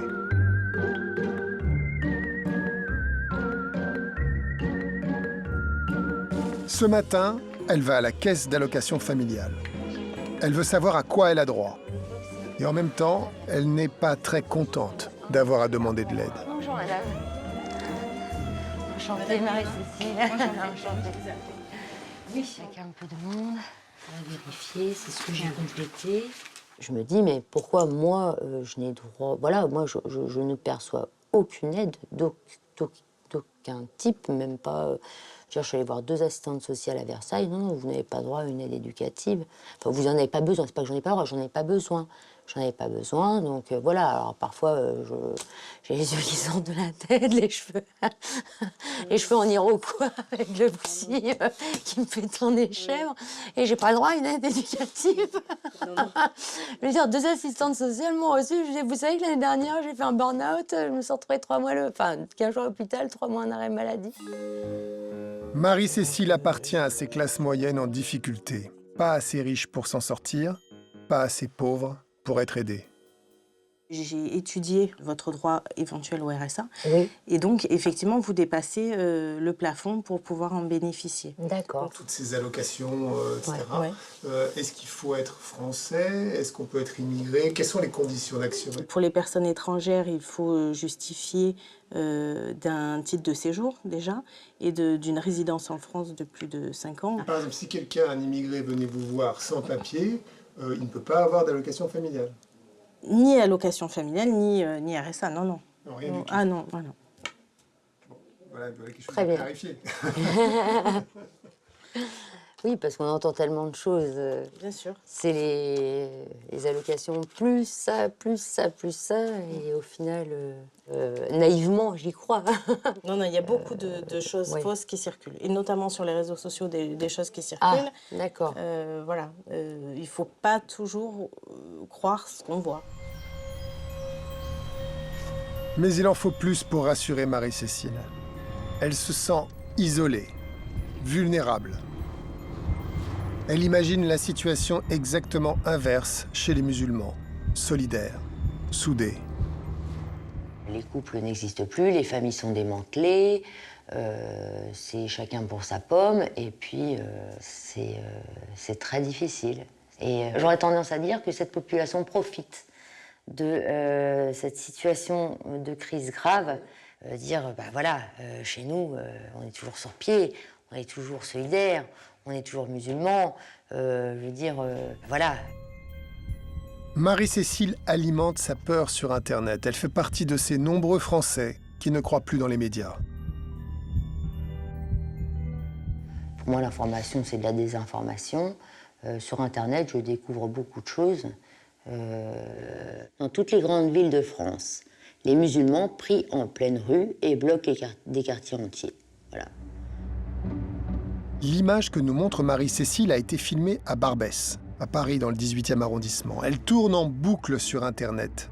Ce matin, elle va à la caisse d'allocation familiale. Elle veut savoir à quoi elle a droit. Et en même temps, elle n'est pas très contente d'avoir à demander de l'aide. Bonjour, madame. Enchantée, Marie-Cécile. Enchantée. Oui, avec un peu de monde. On va vérifier, c'est ce que j'ai complété. Je me dis, mais pourquoi moi, je n'ai droit... Voilà, moi, je ne perçois aucune aide d'aucun type, même pas... Je suis allée voir 2 assistantes sociales à Versailles. Non, vous n'avez pas droit à une aide éducative. Enfin, vous n'en avez pas besoin. C'est pas que j'en ai pas droit, j'en ai pas besoin. J'en avais pas besoin, donc voilà. Alors parfois, j'ai les yeux qui sortent de la tête, les cheveux en iroquois avec le psy qui me fait tourner les chèvres. Et j'ai pas le droit à une aide éducative. Je veux dire, 2 assistantes sociales m'ont reçu. Je dis, vous savez que l'année dernière, j'ai fait un burn-out. Je me suis retrouvée 15 jours à l'hôpital, 3 mois en arrêt maladie. Marie-Cécile appartient à ces classes moyennes en difficulté. Pas assez riches pour s'en sortir, pas assez pauvres pour être aidées. J'ai étudié votre droit éventuel au RSA. Oui. Et donc, effectivement, vous dépassez le plafond pour pouvoir en bénéficier. D'accord. Toutes ces allocations, etc. Ouais. Est-ce qu'il faut être français? Est-ce qu'on peut être immigré? Quelles sont les conditions d'accès? Pour les personnes étrangères, il faut justifier d'un titre de séjour, déjà, et d'une résidence en France de plus de 5 ans. Par exemple, si quelqu'un, un immigré, venait vous voir sans papier, il ne peut pas avoir d'allocation familiale? Ni allocation familiale, ni RSA, non, non. Non, rien du tout. Ah non, voilà. Bon, voilà quelque chose Très à bien. clarifier. Oui, parce qu'on entend tellement de choses. Bien sûr. C'est les allocations, plus ça, plus ça, plus ça. Et au final, naïvement, j'y crois. Non, il y a beaucoup de choses Oui. fausses qui circulent. Et notamment sur les réseaux sociaux, des choses qui circulent. Ah, d'accord. Voilà. Il ne faut pas toujours croire ce qu'on voit. Mais il en faut plus pour rassurer Marie-Cécile. Elle se sent isolée, vulnérable. Elle imagine la situation exactement inverse chez les musulmans, solidaires, soudés. Les couples n'existent plus, les familles sont démantelées, c'est chacun pour sa pomme, et puis c'est très difficile. Et j'aurais tendance à dire que cette population profite de cette situation de crise grave, dire, bah voilà, chez nous, on est toujours sur pied, on est toujours solidaires, on est toujours musulmans, je veux dire, voilà. Marie-Cécile alimente sa peur sur Internet. Elle fait partie de ces nombreux Français qui ne croient plus dans les médias. Pour moi, l'information, c'est de la désinformation. Sur Internet, je découvre beaucoup de choses dans toutes les grandes villes de France. Les musulmans pris en pleine rue et bloquent des quartiers entiers. Voilà. L'image que nous montre Marie-Cécile a été filmée à Barbès, à Paris, dans le 18e arrondissement. Elle tourne en boucle sur Internet.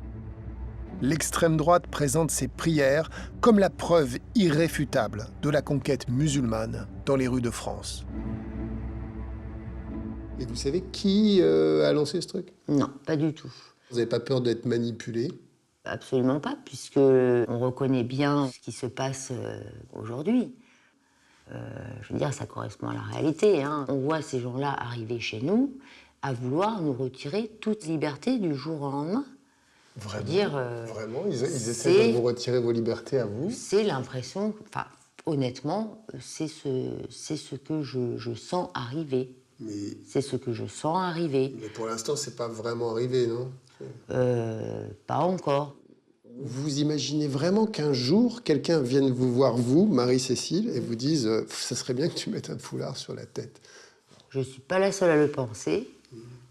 L'extrême droite présente ses prières comme la preuve irréfutable de la conquête musulmane dans les rues de France. Et vous savez qui a lancé ce truc? Non, pas du tout. Vous n'avez pas peur d'être manipulé? Absolument pas, puisque on reconnaît bien ce qui se passe aujourd'hui. Je veux dire, ça correspond à la réalité. Hein. On voit ces gens-là arriver chez nous à vouloir nous retirer toute liberté du jour au lendemain. Vraiment, vraiment ils essaient de vous retirer vos libertés à vous? C'est l'impression, enfin, honnêtement, c'est ce que je sens arriver. C'est ce que je sens arriver. Mais pour l'instant, c'est pas vraiment arrivé, non? Pas encore. Vous imaginez vraiment qu'un jour, quelqu'un vienne vous voir, vous, Marie-Cécile, et vous dise « ça serait bien que tu mettes un foulard sur la tête ». Je suis pas la seule à le penser.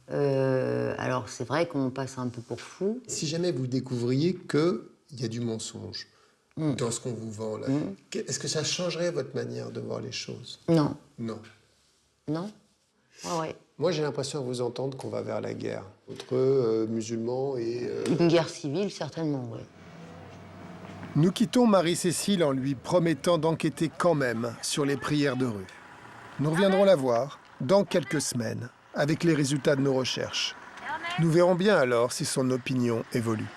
Alors, c'est vrai qu'on passe un peu pour fou. Si jamais vous découvriez qu'il y a du mensonge dans ce qu'on vous vend, là, est-ce que ça changerait votre manière de voir les choses? Non. Non. Non? Ah ouais. Moi, j'ai l'impression à vous entendre qu'on va vers la guerre entre musulmans et... Une guerre civile, certainement, oui. Nous quittons Marie-Cécile en lui promettant d'enquêter quand même sur les prières de rue. Nous reviendrons la voir dans quelques semaines avec les résultats de nos recherches. Nous verrons bien alors si son opinion évolue.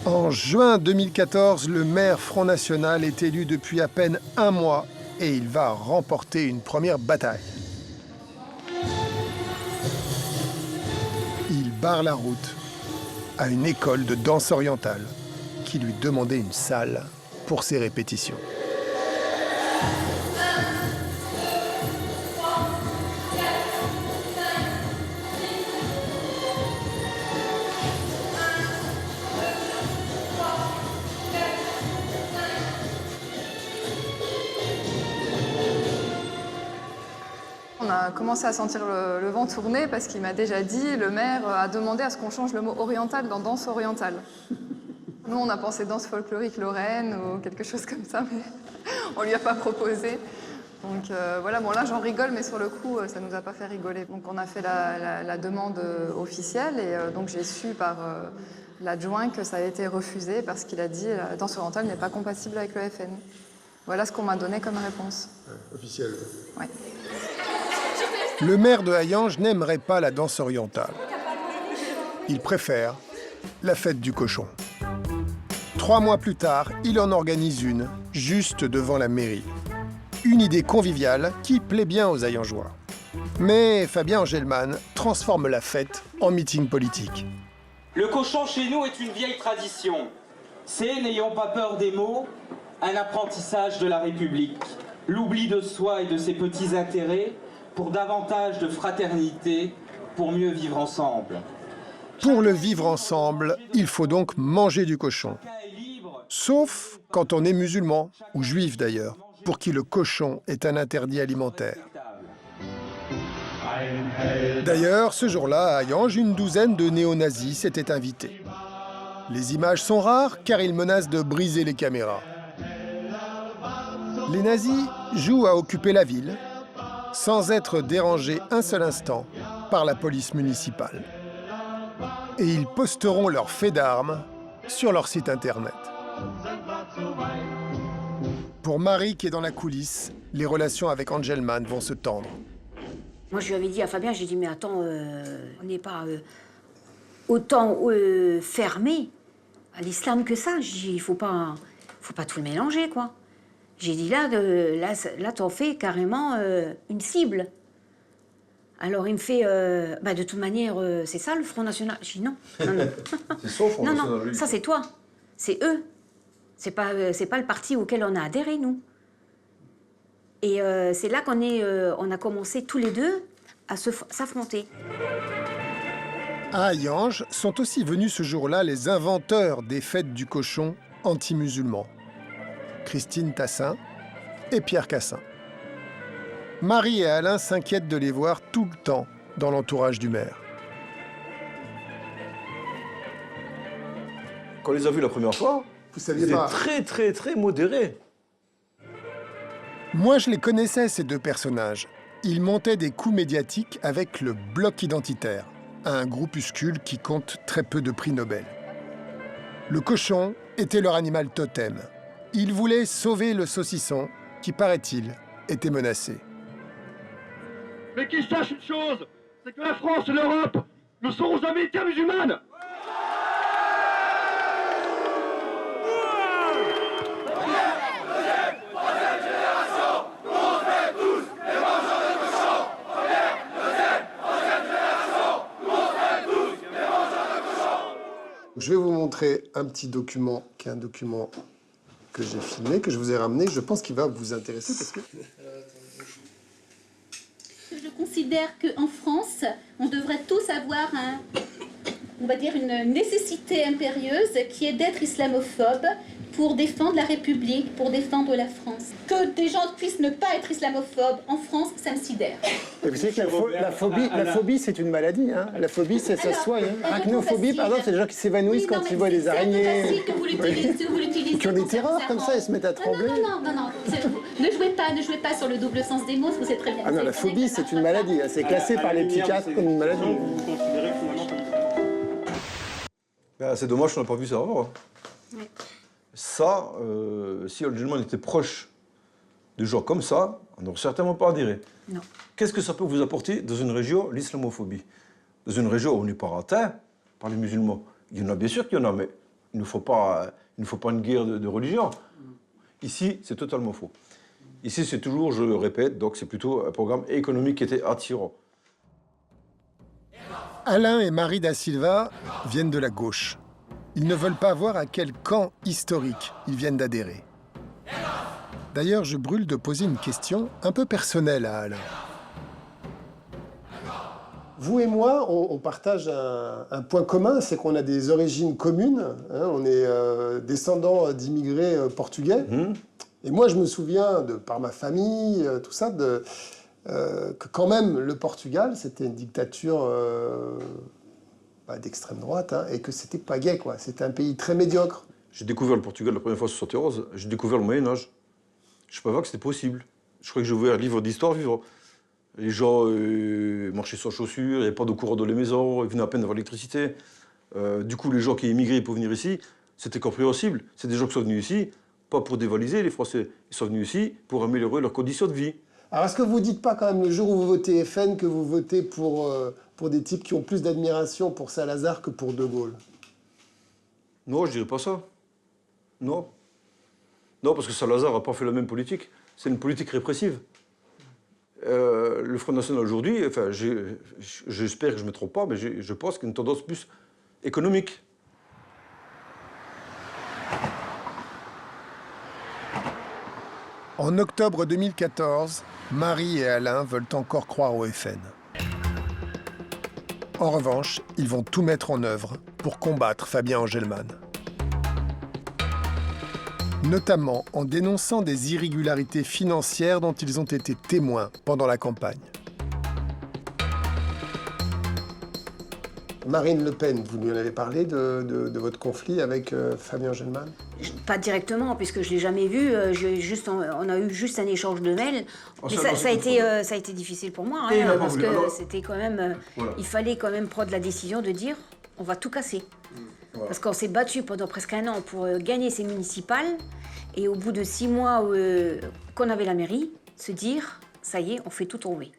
En juin 2014, le maire Front National est élu depuis à peine un mois et il va remporter une première bataille. Il barre la route à une école de danse orientale qui lui demandait une salle pour ses répétitions. On a commencé à sentir le vent tourner parce qu'il m'a déjà dit, le maire a demandé à ce qu'on change le mot oriental dans danse orientale. Nous, on a pensé danse folklorique lorraine ou quelque chose comme ça, mais on lui a pas proposé. Donc voilà, bon là j'en rigole, mais sur le coup, ça nous a pas fait rigoler. Donc on a fait la demande officielle et donc j'ai su par l'adjoint que ça a été refusé parce qu'il a dit la danse orientale n'est pas compatible avec le FN. Voilà ce qu'on m'a donné comme réponse. Officielle. Ouais. Le maire de Hayange n'aimerait pas la danse orientale. Il préfère la fête du cochon. 3 mois plus tard, il en organise une, juste devant la mairie. Une idée conviviale qui plaît bien aux Hayangeois. Mais Fabien Engelmann transforme la fête en meeting politique. Le cochon chez nous est une vieille tradition. C'est, n'ayons pas peur des mots, un apprentissage de la République. L'oubli de soi et de ses petits intérêts pour davantage de fraternité, pour mieux vivre ensemble. Pour le vivre ensemble, il faut donc manger du cochon. Sauf quand on est musulman, ou juif d'ailleurs, pour qui le cochon est un interdit alimentaire. D'ailleurs, ce jour-là, à Hayange, une douzaine de néo-nazis s'étaient invités. Les images sont rares car ils menacent de briser les caméras. Les nazis jouent à occuper la ville, sans être dérangés un seul instant par la police municipale. Et ils posteront leurs faits d'armes sur leur site internet. Pour Marie, qui est dans la coulisse, les relations avec Engelmann vont se tendre. Moi, je lui avais dit à Fabien, j'ai dit, mais attends, on n'est pas autant fermé à l'islam que ça. J'ai dit, il faut pas tout le mélanger, quoi. J'ai dit, là t'en fais carrément une cible. Alors il me fait, de toute manière, c'est ça le Front National? J'ai dit non. C'est son Front non, National, non, lui. ça c'est toi, c'est eux. C'est pas le parti auquel on a adhéré, nous. Et c'est là on a commencé tous les deux à s'affronter. À Hayange sont aussi venus ce jour-là les inventeurs des fêtes du cochon anti-musulmans. Christine Tassin et Pierre Cassin. Marie et Alain s'inquiètent de les voir tout le temps dans l'entourage du maire. Quand on les a vus la première fois, vous saviez ils pas. étaient très modérés. Moi, je les connaissais, ces deux personnages. Ils montaient des coups médiatiques avec le Bloc identitaire, un groupuscule qui compte très peu de prix Nobel. Le cochon était leur animal totem. Ils voulaient sauver le saucisson, qui, paraît-il, était menacé. Mais qu'ils sachent une chose, c'est que la France et l'Europe ne seront jamais une terre musulmane. Je vais vous montrer un petit document, qui est un document que j'ai filmé, que je vous ai ramené. Je pense qu'il va vous intéresser parce que... Je considère qu'en France, on devrait tous avoir on va dire une nécessité impérieuse qui est d'être islamophobe pour défendre la République, pour défendre la France. Que des gens puissent ne pas être islamophobes en France, ça me sidère. Vous savez que la phobie, c'est une maladie. Hein. La phobie, ça se soigne. Arachnophobie, par exemple, c'est des gens qui s'évanouissent quand ils voient des araignées. Qui ont des terreurs comme ça, ils se mettent à trembler. Non. Ne jouez pas sur le double sens des mots, parce que c'est très bien. Ah non, la phobie, c'est une maladie. C'est classé par les psychiatres comme une maladie. C'est dommage qu'on n'a pas vu ça avant. Oui. Ça, si Old Gentleman était proche de gens comme ça, on n'aurait certainement pas adhéré. Non. Qu'est-ce que ça peut vous apporter dans une région, l'islamophobie? Dans une région où on n'est pas atteint par les musulmans. Il y en a bien sûr qu'il y en a, mais il ne faut pas une guerre de religion. Ici, c'est totalement faux. Ici, c'est toujours, je le répète, donc c'est plutôt un programme économique qui était attirant. Alain et Marie da Silva viennent de la gauche. Ils ne veulent pas voir à quel camp historique ils viennent d'adhérer. D'ailleurs, je brûle de poser une question un peu personnelle à Alain. Vous et moi, on partage un point commun, c'est qu'on a des origines communes. Hein, on est descendants d'immigrés portugais. Et moi, je me souviens, par ma famille, tout ça, que quand même, le Portugal, c'était une dictature d'extrême droite, hein, et que c'était pas gai, quoi. C'était un pays très médiocre. J'ai découvert le Portugal la première fois en 71, j'ai découvert le Moyen-Âge. Je ne savais pas que c'était possible. Je croyais que j'ai ouvert un livre d'histoire vivant. Les gens marchaient sans chaussures, il n'y avait pas de courant dans les maisons, ils venaient à peine d'avoir l'électricité. Du coup, les gens qui émigraient pour venir ici, c'était compréhensible. C'est des gens qui sont venus ici, pas pour dévaliser les Français. Ils sont venus ici pour améliorer leurs conditions de vie. Alors, est-ce que vous ne dites pas quand même, le jour où vous votez FN, que vous votez pour des types qui ont plus d'admiration pour Salazar que pour De Gaulle? Non, je dirais pas ça. Non. Non, parce que Salazar n'a pas fait la même politique. C'est une politique répressive. Le Front National aujourd'hui, enfin, j'espère que je ne me trompe pas, mais je pense qu'il y a une tendance plus économique. En octobre 2014, Marie et Alain veulent encore croire au FN. En revanche, ils vont tout mettre en œuvre pour combattre Fabien Engelmann. Notamment en dénonçant des irrégularités financières dont ils ont été témoins pendant la campagne. Marine Le Pen, vous lui en avez parlé de votre conflit avec Fabien Engelmann? Pas directement, puisque je ne l'ai jamais vu. On a eu juste un échange de mails. Mais ça a été difficile pour moi, hein, parce que c'était quand même... Il fallait quand même prendre la décision de dire on va tout casser. Voilà. Parce qu'on s'est battu pendant presque un an pour gagner ces municipales. Et au bout de 6 mois qu'on avait la mairie, se dire ça y est, on fait tout tomber.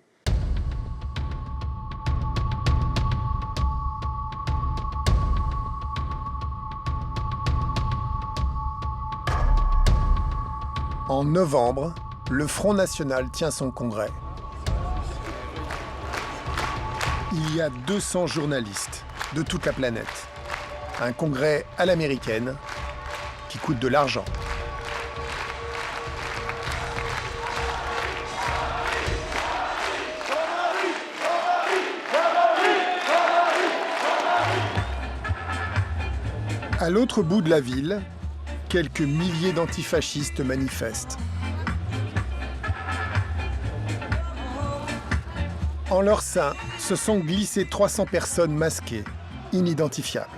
En novembre, le Front National tient son congrès. Il y a 200 journalistes de toute la planète. Un congrès à l'américaine qui coûte de l'argent. À l'autre bout de la ville, quelques milliers d'antifascistes manifestent. En leur sein, se sont glissées 300 personnes masquées, inidentifiables.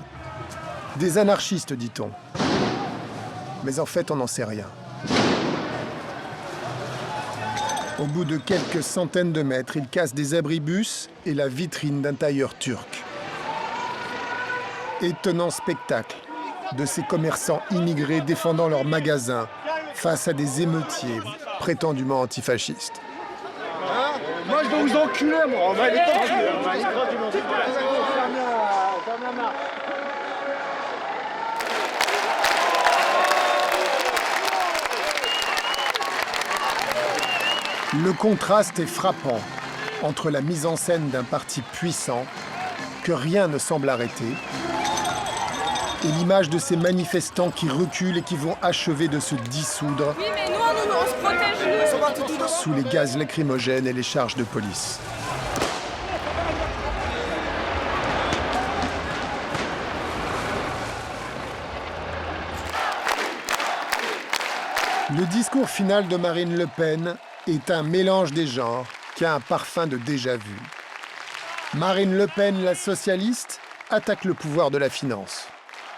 Des anarchistes, dit-on. Mais en fait, on n'en sait rien. Au bout de quelques centaines de mètres, ils cassent des abribus et la vitrine d'un tailleur turc. Étonnant spectacle de ces commerçants immigrés défendant leurs magasins face à des émeutiers prétendument antifascistes. Moi, je vais vous enculer, moi. On va aller Le contraste est frappant entre la mise en scène d'un parti puissant que rien ne semble arrêter et l'image de ces manifestants qui reculent et qui vont achever de se dissoudre Oui, mais nous, on se protège, nous. sous les gaz lacrymogènes et les charges de police. Le discours final de Marine Le Pen est un mélange des genres qui a un parfum de déjà-vu. Marine Le Pen, la socialiste, attaque le pouvoir de la finance.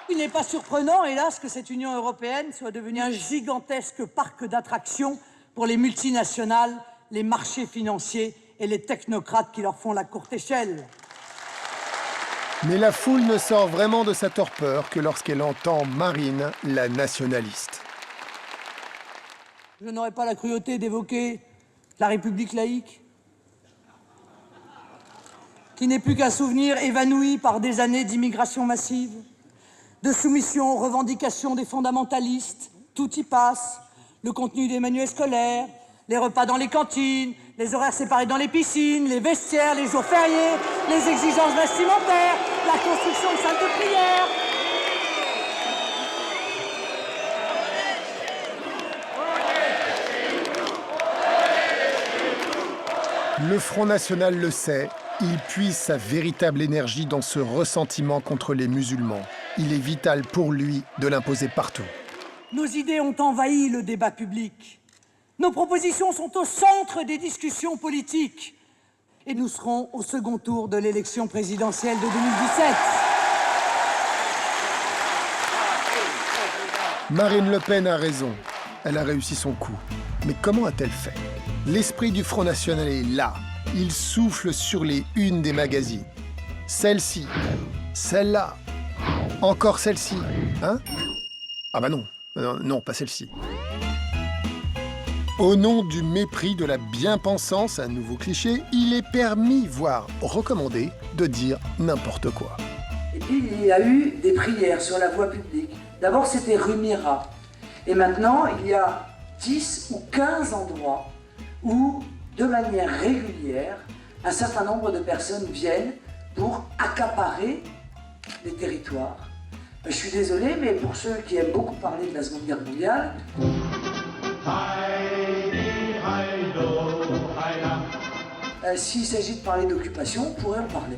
Il n'est pas surprenant, hélas, que cette Union européenne soit devenue un gigantesque parc d'attractions pour les multinationales, les marchés financiers et les technocrates qui leur font la courte échelle. Mais la foule ne sort vraiment de sa torpeur que lorsqu'elle entend Marine, la nationaliste. Je n'aurais pas la cruauté d'évoquer la République laïque, qui n'est plus qu'un souvenir évanoui par des années d'immigration massive, de soumission aux revendications des fondamentalistes. Tout y passe, le contenu des manuels scolaires, les repas dans les cantines, les horaires séparés dans les piscines, les vestiaires, les jours fériés, les exigences vestimentaires, la construction de salles de prière. Le Front National le sait, il puise sa véritable énergie dans ce ressentiment contre les musulmans. Il est vital pour lui de l'imposer partout. Nos idées ont envahi le débat public. Nos propositions sont au centre des discussions politiques. Et nous serons au second tour de l'élection présidentielle de 2017. Marine Le Pen a raison. Elle a réussi son coup. Mais comment a-t-elle fait? L'esprit du Front National est là. Il souffle sur les unes des magazines. Celle-ci, celle-là, encore celle-ci. Hein? Ah bah non, non, pas celle-ci. Au nom du mépris de la bien-pensance, un nouveau cliché, il est permis, voire recommandé, de dire n'importe quoi. Et puis il y a eu des prières sur la voie publique. D'abord c'était rue Mira. Et maintenant il y a 10 ou 15 endroits où, de manière régulière, un certain nombre de personnes viennent pour accaparer les territoires. Je suis désolé, mais pour ceux qui aiment beaucoup parler de la Seconde Guerre mondiale, s'il s'agit de parler d'occupation, on pourrait en parler.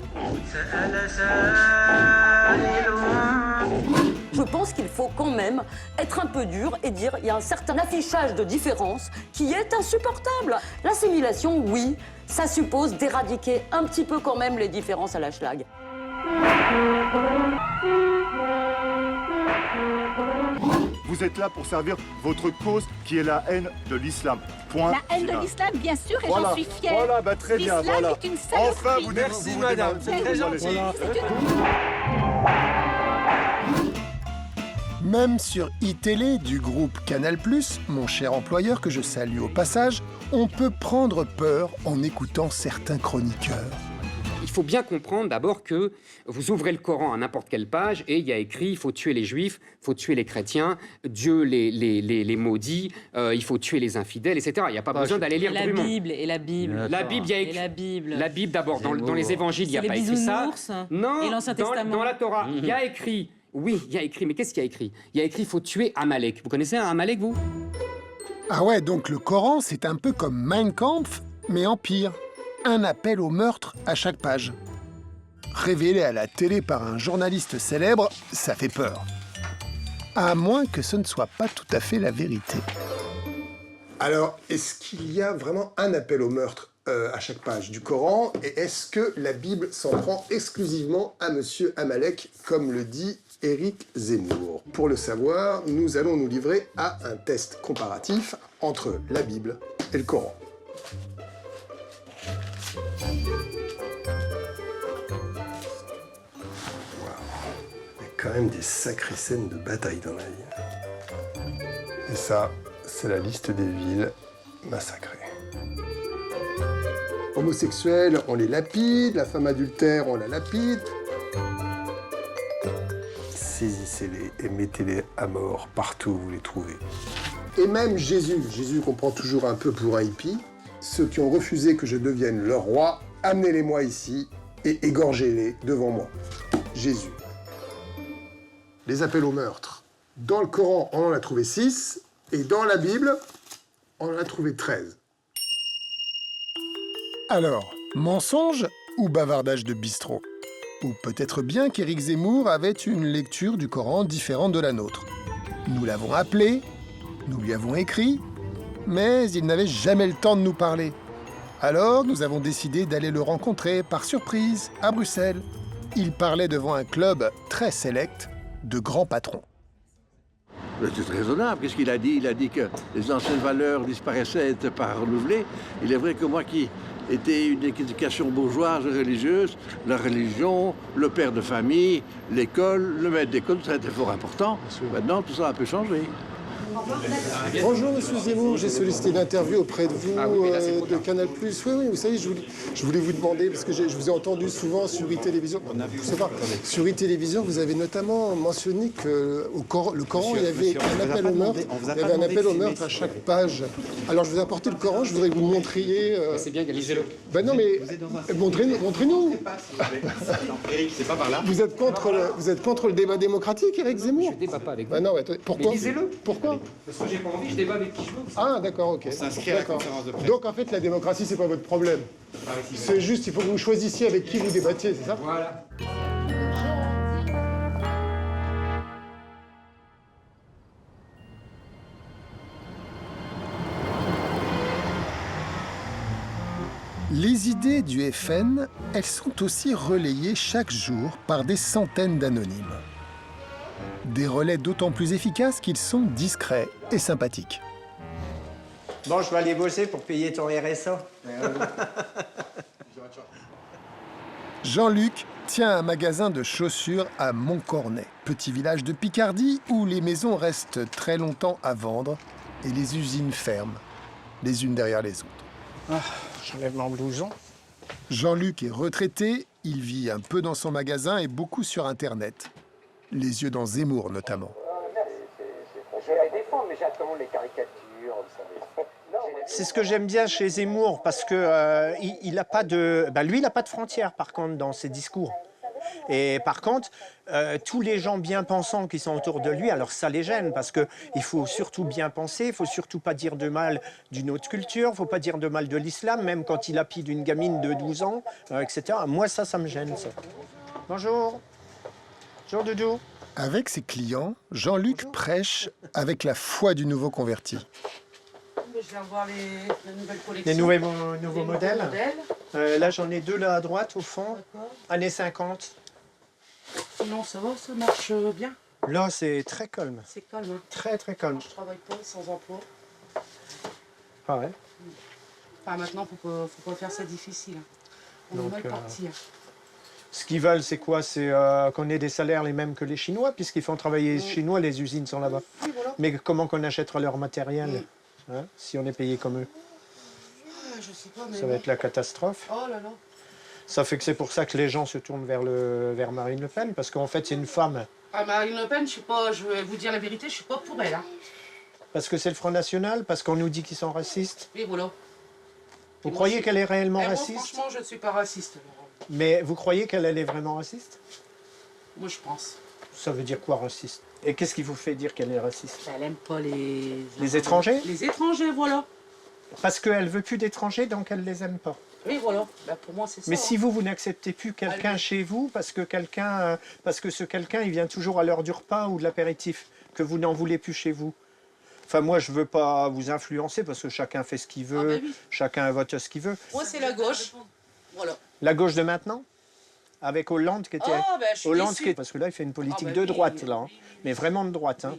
Je pense qu'il faut quand même être un peu dur et dire qu'il y a un certain affichage de différence qui est insupportable. L'assimilation, oui, ça suppose d'éradiquer un petit peu quand même les différences à la schlag. Vous êtes là pour servir votre cause qui est la haine de l'islam. Point. La haine de l'islam, bien sûr, et voilà. j'en suis fière. Voilà, bah très bien, l'islam voilà. est une saloperie. Enfin, vous Merci, vous madame, démarquez. c'est très gentil. Voilà. Même sur iTélé du groupe Canal+, mon cher employeur que je salue au passage, on peut prendre peur en écoutant certains chroniqueurs. Il faut bien comprendre d'abord que vous ouvrez le Coran à n'importe quelle page et il y a écrit « il faut tuer les juifs, il faut tuer les chrétiens, Dieu les maudit, il faut tuer les infidèles, etc. » Il n'y a pas besoin d'aller lire la Drummond. Bible, et la Bible. La Bible, il y a écrit. La Bible d'abord, dans les évangiles, il n'y a C'est pas les écrit ça. bisounours Non, et l'Ancien Testament. dans la Torah, il y a écrit. Oui, il y a écrit, mais qu'est-ce qu'il y a écrit? Il y a écrit « il faut tuer Amalek ». Vous connaissez un Amalek, vous? Ah ouais, donc le Coran, c'est un peu comme Mein Kampf, mais en pire. Un appel au meurtre à chaque page. Révélé à la télé par un journaliste célèbre, ça fait peur. À moins que ce ne soit pas tout à fait la vérité. Alors, est-ce qu'il y a vraiment un appel au meurtre à chaque page du Coran? Et est-ce que la Bible s'en prend exclusivement à Monsieur Amalek, comme le dit Éric Zemmour? Pour le savoir, nous allons nous livrer à un test comparatif entre la Bible et le Coran. Il y a quand même des sacrées scènes de bataille dans la ville. Et ça, c'est la liste des villes massacrées. Homosexuels, on les lapide, la femme adultère, on la lapide. Saisissez-les et mettez-les à mort partout où vous les trouvez. Et même Jésus qu'on prend toujours un peu pour un hippie, ceux qui ont refusé que je devienne leur roi, amenez-les-moi ici et égorgez-les devant moi. Jésus. Les appels au meurtre. Dans le Coran, on en a trouvé 6, et dans la Bible, on en a trouvé 13. Alors, mensonge ou bavardage de bistrot? Ou peut-être bien qu'Éric Zemmour avait une lecture du Coran différente de la nôtre. Nous l'avons appelé, nous lui avons écrit, mais il n'avait jamais le temps de nous parler. Alors, nous avons décidé d'aller le rencontrer par surprise à Bruxelles. Il parlait devant un club très sélect de grands patrons. C'est raisonnable. Qu'est-ce qu'il a dit? Il a dit que les anciennes valeurs disparaissaient et n'étaient pas renouvelées. Il est vrai que moi qui était une éducation bourgeoise et religieuse, la religion, le père de famille, l'école, le maître d'école, ça a été fort important. Maintenant, tout ça a un peu changé. Bonjour Monsieur Zemmour, j'ai sollicité une interview auprès de vous de Canal+. Oui, vous savez, je voulais vous demander, parce que je vous ai entendu souvent sur e-télévision. Sur e-télévision, vous avez notamment mentionné que le Coran, il y avait un appel au meurtre. Il y avait un appel au meurtre à chaque page. Alors je vous ai apporté le Coran, je voudrais que vous me montriez. C'est bien, lisez-le. Ben non, mais montrez-nous. Éric, c'est pas par là. Vous êtes contre le débat démocratique, Éric Zemmour? Je débat pas avec vous. Ben non, attendez, pourquoi? Lisez-le. Pourquoi? Parce que j'ai pas envie, je débat avec qui je veux. Ah, d'accord, ok. On s'inscrit à la conférence de presse. Donc, en fait, la démocratie, c'est pas votre problème. C'est juste, il faut que vous choisissiez avec qui vous débattiez, c'est ça? Voilà. Les idées du FN, elles sont aussi relayées chaque jour par des centaines d'anonymes. Des relais d'autant plus efficaces qu'ils sont discrets et sympathiques. Bon, je vais aller bosser pour payer ton RSA. Jean-Luc tient un magasin de chaussures à Montcornet, petit village de Picardie où les maisons restent très longtemps à vendre et les usines ferment, les unes derrière les autres. Ah, j'enlève mon blouson. Jean-Luc est retraité, il vit un peu dans son magasin et beaucoup sur Internet. Les yeux dans Zemmour, notamment. Je les défends, mais j'attends les caricatures, vous savez. C'est ce que j'aime bien chez Zemmour, parce que il a pas de... lui, il n'a pas de frontières, par contre, dans ses discours. Et par contre, tous les gens bien pensants qui sont autour de lui, alors ça les gêne, parce qu'il faut surtout bien penser, il ne faut surtout pas dire de mal d'une autre culture, il ne faut pas dire de mal de l'islam, même quand il lapide une gamine de 12 ans, etc. Moi, ça me gêne, ça. Bonjour. Bonjour, Doudou. Avec ses clients, Jean-Luc prêche avec la foi du nouveau converti. Je viens voir les nouvelles collections. Les nouveaux modèles. Là, j'en ai 2 là à droite, au fond. Années 50. Sinon, ça va, ça marche bien. Là, c'est très calme. C'est calme. Hein. Très, très calme. Je travaille pas, sans emploi. Ah ouais. Enfin, maintenant, faut pas faire ça difficile. On est mal parti. Ce qu'ils veulent, c'est quoi? C'est qu'on ait des salaires les mêmes que les Chinois, puisqu'ils font travailler les Chinois, les usines sont là-bas. Oui, voilà. Mais comment qu'on achètera leur matériel si on est payé comme eux? Je sais pas, mais ça va être la catastrophe. Oh là là. Ça fait que c'est pour ça que les gens se tournent vers Marine Le Pen, parce qu'en fait, c'est une femme. Ah, Marine Le Pen, je vais vous dire la vérité, je suis pas pour elle. Hein. Parce que c'est le Front National, parce qu'on nous dit qu'ils sont racistes. Oui, voilà. Vous croyez qu'elle est réellement raciste? Moi, franchement, je ne suis pas raciste. Mais vous croyez qu'elle est vraiment raciste? Moi, je pense. Ça veut dire quoi, raciste? Et qu'est-ce qui vous fait dire qu'elle est raciste? Elle aime pas les... Les étrangers? Les étrangers, voilà. Parce qu'elle veut plus d'étrangers, donc elle les aime pas. Oui, voilà. Bah, pour moi, c'est ça. Mais si vous n'acceptez plus quelqu'un chez vous, parce que ce quelqu'un, il vient toujours à l'heure du repas ou de l'apéritif, que vous n'en voulez plus chez vous. Enfin, moi, je veux pas vous influencer, parce que chacun fait ce qu'il veut, chacun vote ce qu'il veut. Moi, c'est la gauche. Voilà. La gauche de maintenant? Avec Hollande qui était... je suis déçue. Parce que là, il fait une politique de droite, là. Hein. Mais vraiment de droite. Hein.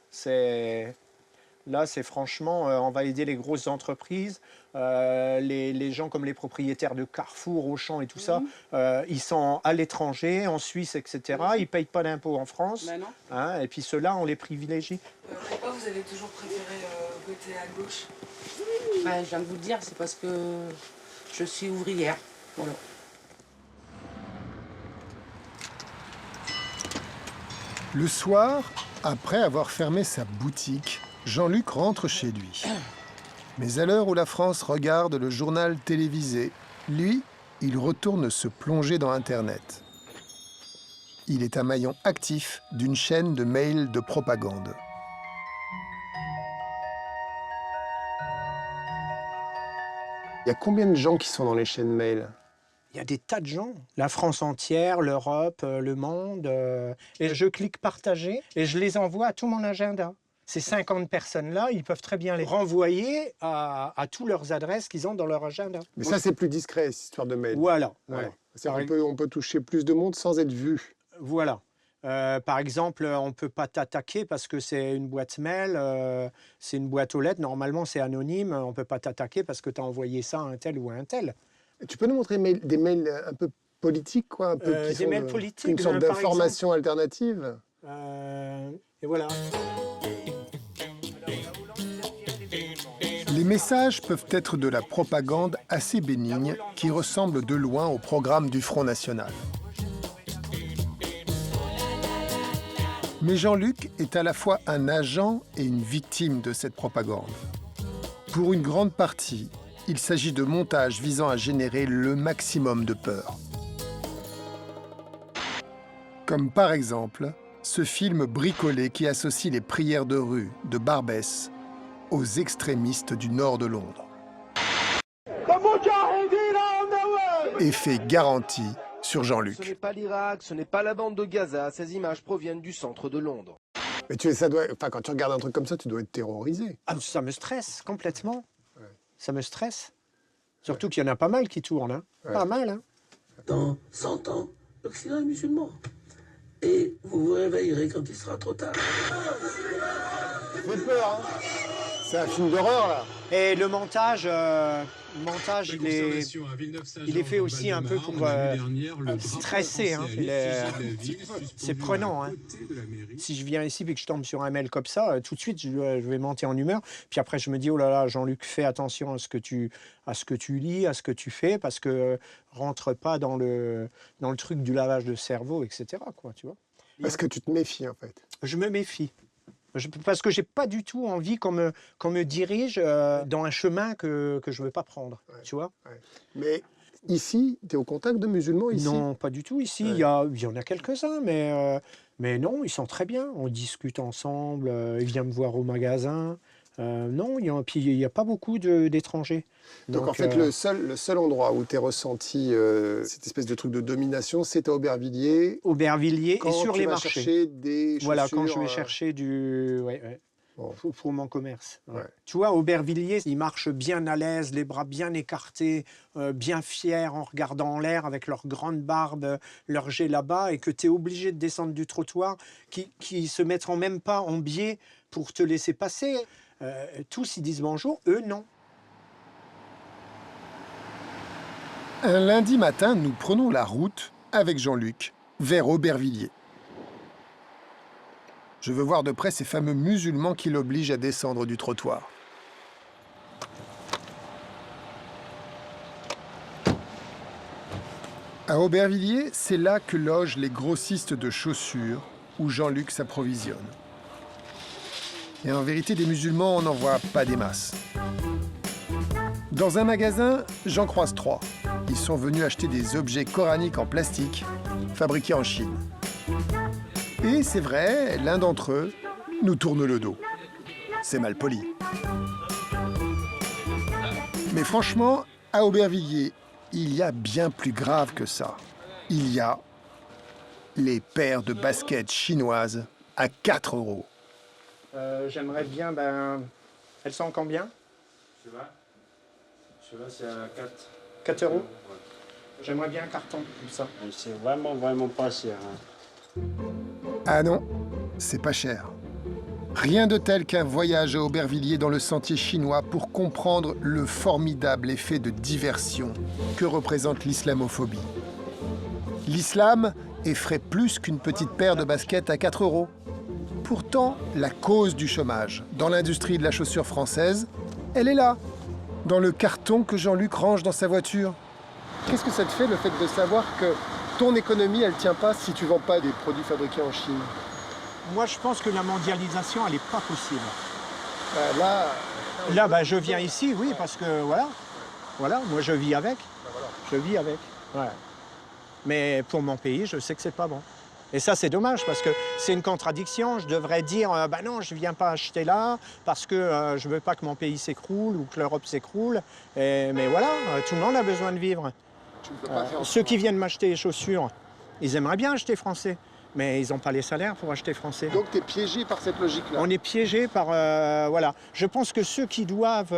C'est... Là, c'est franchement, on va aider les grosses entreprises, les gens comme les propriétaires de Carrefour, Auchan et tout ça, ils sont à l'étranger, en Suisse, etc. Ils ne payent pas d'impôts en France. Ben non. Hein, et puis ceux-là, on les privilégie. Pourquoi vous avez toujours préféré voter à gauche? Ben, je viens de vous le dire, c'est parce que je suis ouvrière. Voilà. Le soir, après avoir fermé sa boutique, Jean-Luc rentre chez lui. Mais à l'heure où la France regarde le journal télévisé, lui, il retourne se plonger dans Internet. Il est un maillon actif d'une chaîne de mails de propagande. Il y a combien de gens qui sont dans les chaînes mail? Il y a des tas de gens. La France entière, l'Europe, le monde. Et je clique partager et je les envoie à tout mon agenda. Ces 50 personnes-là, ils peuvent très bien les renvoyer à toutes leurs adresses qu'ils ont dans leur agenda. Mais ça, c'est plus discret, cette histoire de mail. Voilà. Ouais. On peut toucher plus de monde sans être vu. Voilà. Par exemple, on ne peut pas t'attaquer parce que c'est une boîte mail, c'est une boîte aux lettres. Normalement, c'est anonyme. On ne peut pas t'attaquer parce que tu as envoyé ça à un tel ou à un tel. Tu peux nous montrer des mails un peu politiques, quoi, un peu des mails politiques, une sorte d'information alternative. Et voilà. Les messages peuvent être de la propagande assez bénigne qui ressemble de loin au programme du Front National. Mais Jean-Luc est à la fois un agent et une victime de cette propagande. Pour une grande partie, il s'agit de montages visant à générer le maximum de peur. Comme par exemple, ce film bricolé qui associe les prières de rue de Barbès aux extrémistes du nord de Londres. Effet garanti sur Jean-Luc. Ce n'est pas l'Irak, ce n'est pas la bande de Gaza, ces images proviennent du centre de Londres. Mais quand tu regardes un truc comme ça, tu dois être terrorisé. Ah, ça me stresse complètement. Ouais. Ça me stresse. Surtout qu'il y en a pas mal qui tournent. Hein. Ouais. Pas mal. Hein. Dans 100 ans, l'Occident est musulman. Et vous vous réveillerez quand il sera trop tard. Ça fait peur, hein. C'est un film d'horreur, là. Et le montage, il est fait aussi un peu pour stresser. Hein. C'est prenant. Hein. Si je viens ici et que je tombe sur un mail comme ça, tout de suite, je vais monter en humeur. Puis après, je me dis, oh là là, Jean-Luc, fais attention à ce que tu lis, à ce que tu fais, parce que rentre pas dans le truc du lavage de cerveau, etc. Quoi, tu vois. Parce que tu te méfies, en fait. Je me méfie. Parce que j'ai pas du tout envie qu'on me dirige dans un chemin que je veux pas prendre, tu vois. Ouais. Mais ici, tu es au contact de musulmans ici? Non, pas du tout ici. Ouais. Il y en a quelques-uns, mais non, ils sont très bien. On discute ensemble, ils viennent me voir au magasin. Non, puis il n'y a pas beaucoup d'étrangers. Donc en fait, le seul endroit où tu as ressenti cette espèce de truc de domination, c'est à Aubervilliers. Aubervilliers et sur les marchés. Chercher des chaussures, voilà, quand je vais chercher pour mon commerce. Ouais. Tu vois, Aubervilliers, ils marchent bien à l'aise, les bras bien écartés, bien fiers en regardant en l'air avec leur grande barbe, leur jet là-bas, et que tu es obligé de descendre du trottoir, qui se mettront même pas en biais pour te laisser passer. Tous, ils disent bonjour, eux, non. Un lundi matin, nous prenons la route, avec Jean-Luc, vers Aubervilliers. Je veux voir de près ces fameux musulmans qui l'obligent à descendre du trottoir. À Aubervilliers, c'est là que logent les grossistes de chaussures, où Jean-Luc s'approvisionne. Et en vérité, des musulmans, on n'en voit pas des masses. Dans un magasin, j'en croise 3. Ils sont venus acheter des objets coraniques en plastique, fabriqués en Chine. Et c'est vrai, l'un d'entre eux nous tourne le dos. C'est mal poli. Mais franchement, à Aubervilliers, il y a bien plus grave que ça. Il y a les paires de baskets chinoises à 4 €. J'aimerais bien, elles sont en combien? Celui-là, c'est à 4. 4 €. J'aimerais bien un carton, comme ça. C'est vraiment pas cher. Hein. Ah non, c'est pas cher. Rien de tel qu'un voyage à Aubervilliers dans le sentier chinois pour comprendre le formidable effet de diversion que représente l'islamophobie. L'islam effraie plus qu'une petite paire de baskets à 4 €. Pourtant, la cause du chômage dans l'industrie de la chaussure française, elle est là, dans le carton que Jean-Luc range dans sa voiture. Qu'est-ce que ça te fait, le fait de savoir que ton économie, elle tient pas si tu vends pas des produits fabriqués en Chine? Moi, je pense que la mondialisation, elle n'est pas possible. Là, je viens ici, oui, parce que voilà, moi je vis avec. Je vis avec. Ouais. Mais pour mon pays, je sais que c'est pas bon. Et ça, c'est dommage, parce que c'est une contradiction. Je devrais dire, non, je ne viens pas acheter là, parce que je ne veux pas que mon pays s'écroule ou que l'Europe s'écroule. Mais voilà, tout le monde a besoin de vivre. Ceux qui viennent m'acheter les chaussures, ils aimeraient bien acheter français. Mais ils n'ont pas les salaires pour acheter français. Donc tu es piégé par cette logique-là? On est piégé par... voilà. Je pense que ceux qui doivent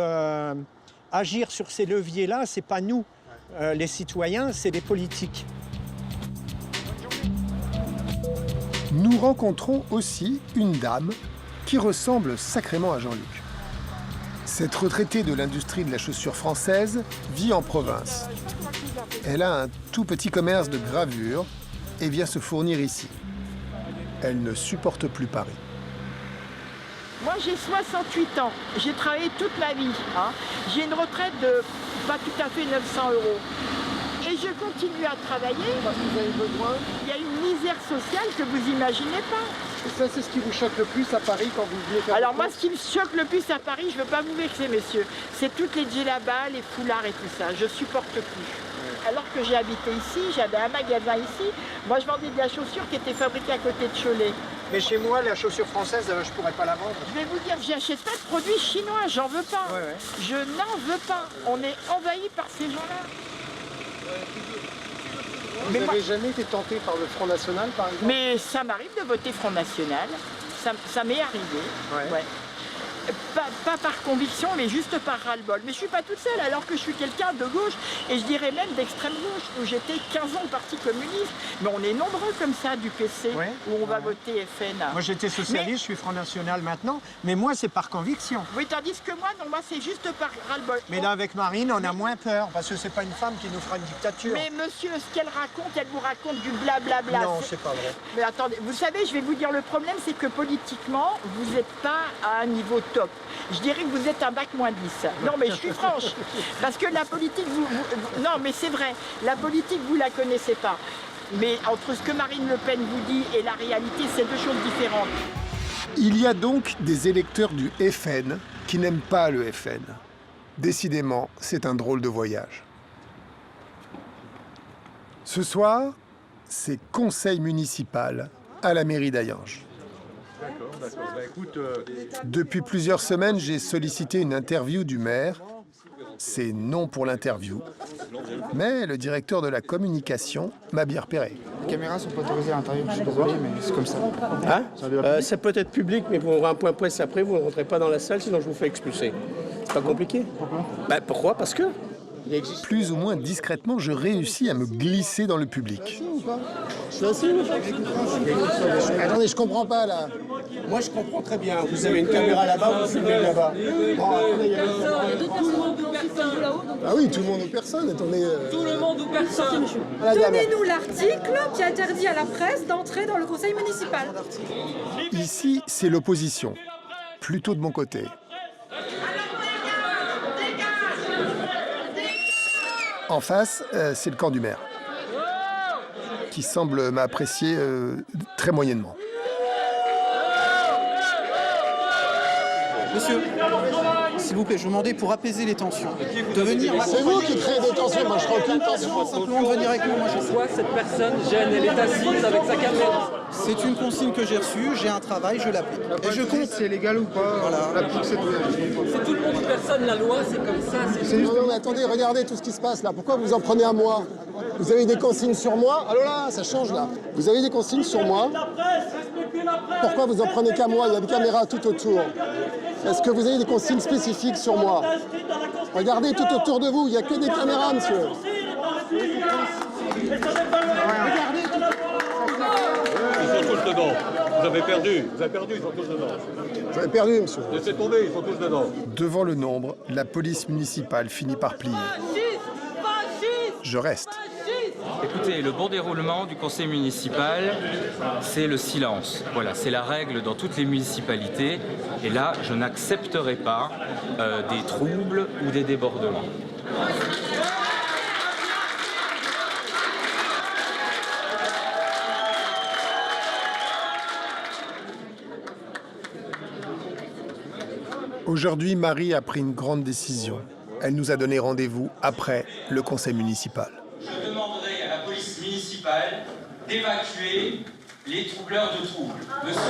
agir sur ces leviers-là, ce n'est pas nous, les citoyens, c'est les politiques. Nous rencontrons aussi une dame qui ressemble sacrément à Jean-Luc. Cette retraitée de l'industrie de la chaussure française vit en province. Elle a un tout petit commerce de gravure et vient se fournir ici. Elle ne supporte plus Paris. Moi, j'ai 68 ans. J'ai travaillé toute ma vie. Hein. J'ai une retraite de pas tout à fait 900 €. Et je continue à travailler. Parce que vous avez besoin. Il y a une misère sociale que vous imaginez pas. Et ça, c'est ce qui vous choque le plus à Paris quand vous venez faire Alors moi, ce qui me choque le plus à Paris, je ne veux pas vous vexer, messieurs, c'est toutes les djellabas, les foulards et tout ça. Je supporte plus. Ouais. Alors que j'ai habité ici, j'avais un magasin ici. Moi, je vendais de la chaussure qui était fabriquée à côté de Cholet. Mais chez moi, la chaussure française, je ne pourrais pas la vendre. Je vais vous dire, j'achète pas de produits chinois, j'en veux pas. Ouais. Je n'en veux pas. On est envahi par ces gens-là. Vous n'avez jamais été tenté par le Front National, par exemple? Mais ça m'arrive de voter Front National. Ça m'est arrivé. Ouais. Pas par conviction, mais juste par ras-le-bol. Mais je ne suis pas toute seule, alors que je suis quelqu'un de gauche, et je dirais même d'extrême gauche, où j'étais 15 ans au Parti communiste. Mais on est nombreux comme ça, du PC, où on va voter FN. Moi, j'étais socialiste, je suis Front National maintenant, mais moi, c'est par conviction. Oui, tandis que moi, non, moi, c'est juste par ras-le-bol. Mais là, avec Marine, on a moins peur, parce que c'est pas une femme qui nous fera une dictature. Mais monsieur, ce qu'elle raconte, elle vous raconte du blablabla. Non, c'est pas vrai. Mais attendez, vous savez, je vais vous dire, le problème, c'est que politiquement, vous n'êtes pas à un niveau top. Je dirais que vous êtes un bac moins 10. Non, mais je suis franche. Parce que la politique, non, mais c'est vrai. La politique, vous la connaissez pas. Mais entre ce que Marine Le Pen vous dit et la réalité, c'est deux choses différentes. Il y a donc des électeurs du FN qui n'aiment pas le FN. Décidément, c'est un drôle de voyage. Ce soir, c'est conseil municipal à la mairie d'Hayange. D'accord. Bah, écoute, Depuis plusieurs semaines, j'ai sollicité une interview du maire. C'est non pour l'interview. Mais le directeur de la communication m'a bien repéré. Les caméras sont pas autorisées à l'intérieur, je suis désolé, mais c'est comme ça. Ça peut être public, mais pour un point presse après, vous ne rentrez pas dans la salle, sinon je vous fais expulser. C'est pas compliqué. Pourquoi? Pourquoi? Parce que il existe. Plus ou moins discrètement, je réussis à me glisser dans le public. Je suis assis, ou pas? Attendez, je comprends pas là. Moi, je comprends très bien. Vous avez une caméra là-bas, vous filmez là-bas. Ah oui, tout le monde ou personne, attendez. Tout le monde ou personne. Donnez-nous l'article qui interdit à la presse d'entrer dans le conseil municipal. Ici, c'est l'opposition. Plutôt de mon côté. En face, c'est le camp du maire, qui semble m'apprécier très moyennement. Monsieur, s'il vous plaît, je vous demandais pour apaiser les tensions de venir. C'est vous qui créez des tensions, moi je ferai aucune tension. Simplement de venir avec nous. Moi, Pourquoi cette personne gêne? Elle est assise avec sa caméra. c'est une consigne que j'ai reçue, j'ai un travail, je l'applique. Et je compte. C'est légal ou pas? Voilà. On applique cette loi. C'est tout le monde, personne, la loi, c'est comme ça. Non, non, mais attendez, regardez tout ce qui se passe là. Pourquoi vous en prenez à moi? Vous avez des consignes sur moi? Allô là, ça change là. Vous avez des consignes sur moi? Pourquoi vous en prenez qu'à moi? Il y a des caméras tout autour. Est-ce que vous avez des consignes spécifiques sur moi? Regardez tout autour de vous, il n'y a que des caméras, monsieur. Regardez tout Ils sont tous dedans. Vous avez perdu, ils sont tous dedans. Vous avez perdu, monsieur. Laissez tomber, ils sont tous dedans. Devant le nombre, la police municipale finit par plier. Je reste. Écoutez, le bon déroulement du conseil municipal, c'est le silence. Voilà, c'est la règle dans toutes les municipalités. Et là, je n'accepterai pas des troubles ou des débordements. Aujourd'hui, Marie a pris une grande décision. Elle nous a donné rendez-vous après le conseil municipal. Je demanderai à la police municipale d'évacuer les troubleurs de troubles. Monsieur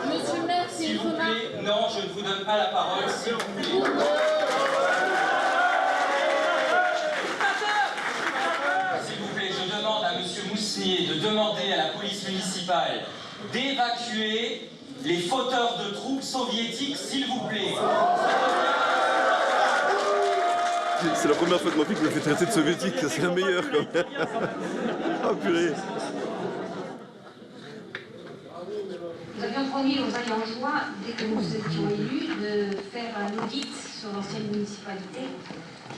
Monsieur le maire, c'est s'il une vous remarque. plaît, non, je ne vous donne pas la parole, s'il vous plaît. S'il vous plaît, je demande à monsieur Mousnier de demander à la police municipale d'évacuer les fauteurs de troubles soviétiques, s'il vous plaît. C'est la première fois de ma vie que je me fais traiter de soviétique, c'est la meilleure quand même. Oh purée. Nous avions promis aux Alliangeois, dès que nous étions élus, de faire un audit sur l'ancienne municipalité.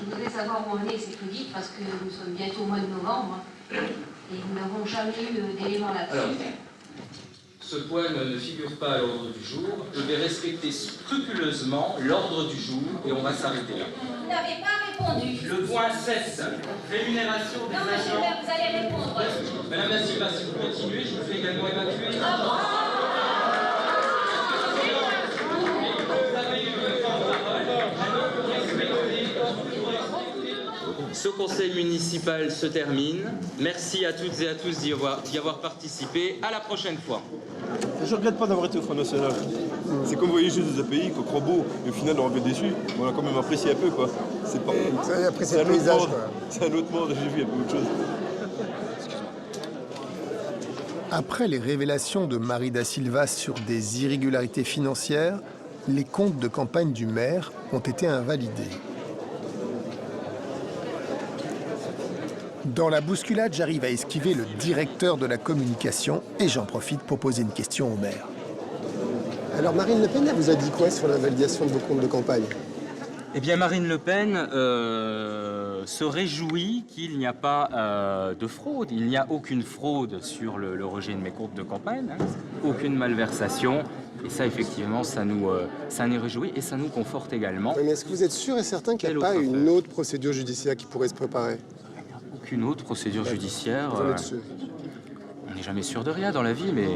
Je voudrais savoir où en est cet audit parce que nous sommes bientôt au mois de novembre et nous n'avons jamais eu d'éléments là-dessus. Ce point ne figure pas à l'ordre du jour. Je vais respecter scrupuleusement l'ordre du jour et on va s'arrêter là. Vous n'avez pas répondu. Le point 16, rémunération des Non, monsieur le agents. maire, vous allez répondre. Madame la Silva, si vous continuez, je vous fais également évacuer. Ce conseil municipal se termine. Merci à toutes et à tous d'y avoir participé. À la prochaine fois. Je regrette pas d'avoir été au Front National. C'est comme voyager dans un pays qu'on croit beau, et au final on revient déçu. On a quand même apprécié un peu quoi. C'est pas. Vous avez apprécié C'est le un autre paysage, monde. quoi. C'est un autre monde, j'ai vu un peu autre chose. Après les révélations de Marie da Silva sur des irrégularités financières, les comptes de campagne du maire ont été invalidés. Dans la bousculade, j'arrive à esquiver le directeur de la communication et j'en profite pour poser une question au maire. Alors Marine Le Pen, elle vous a dit quoi sur la validation de vos comptes de campagne? Eh bien, Marine Le Pen se réjouit qu'il n'y a pas de fraude. Il n'y a aucune fraude sur le rejet de mes comptes de campagne, hein. Aucune malversation. Et ça, effectivement, ça nous réjouit et ça nous conforte également. Oui, mais est-ce que vous êtes sûr et certain qu'il n'y a pas une autre procédure judiciaire qui pourrait se préparer? Aucune autre procédure judiciaire. Vous en êtes sûr? On n'est jamais sûr de rien dans la vie, mais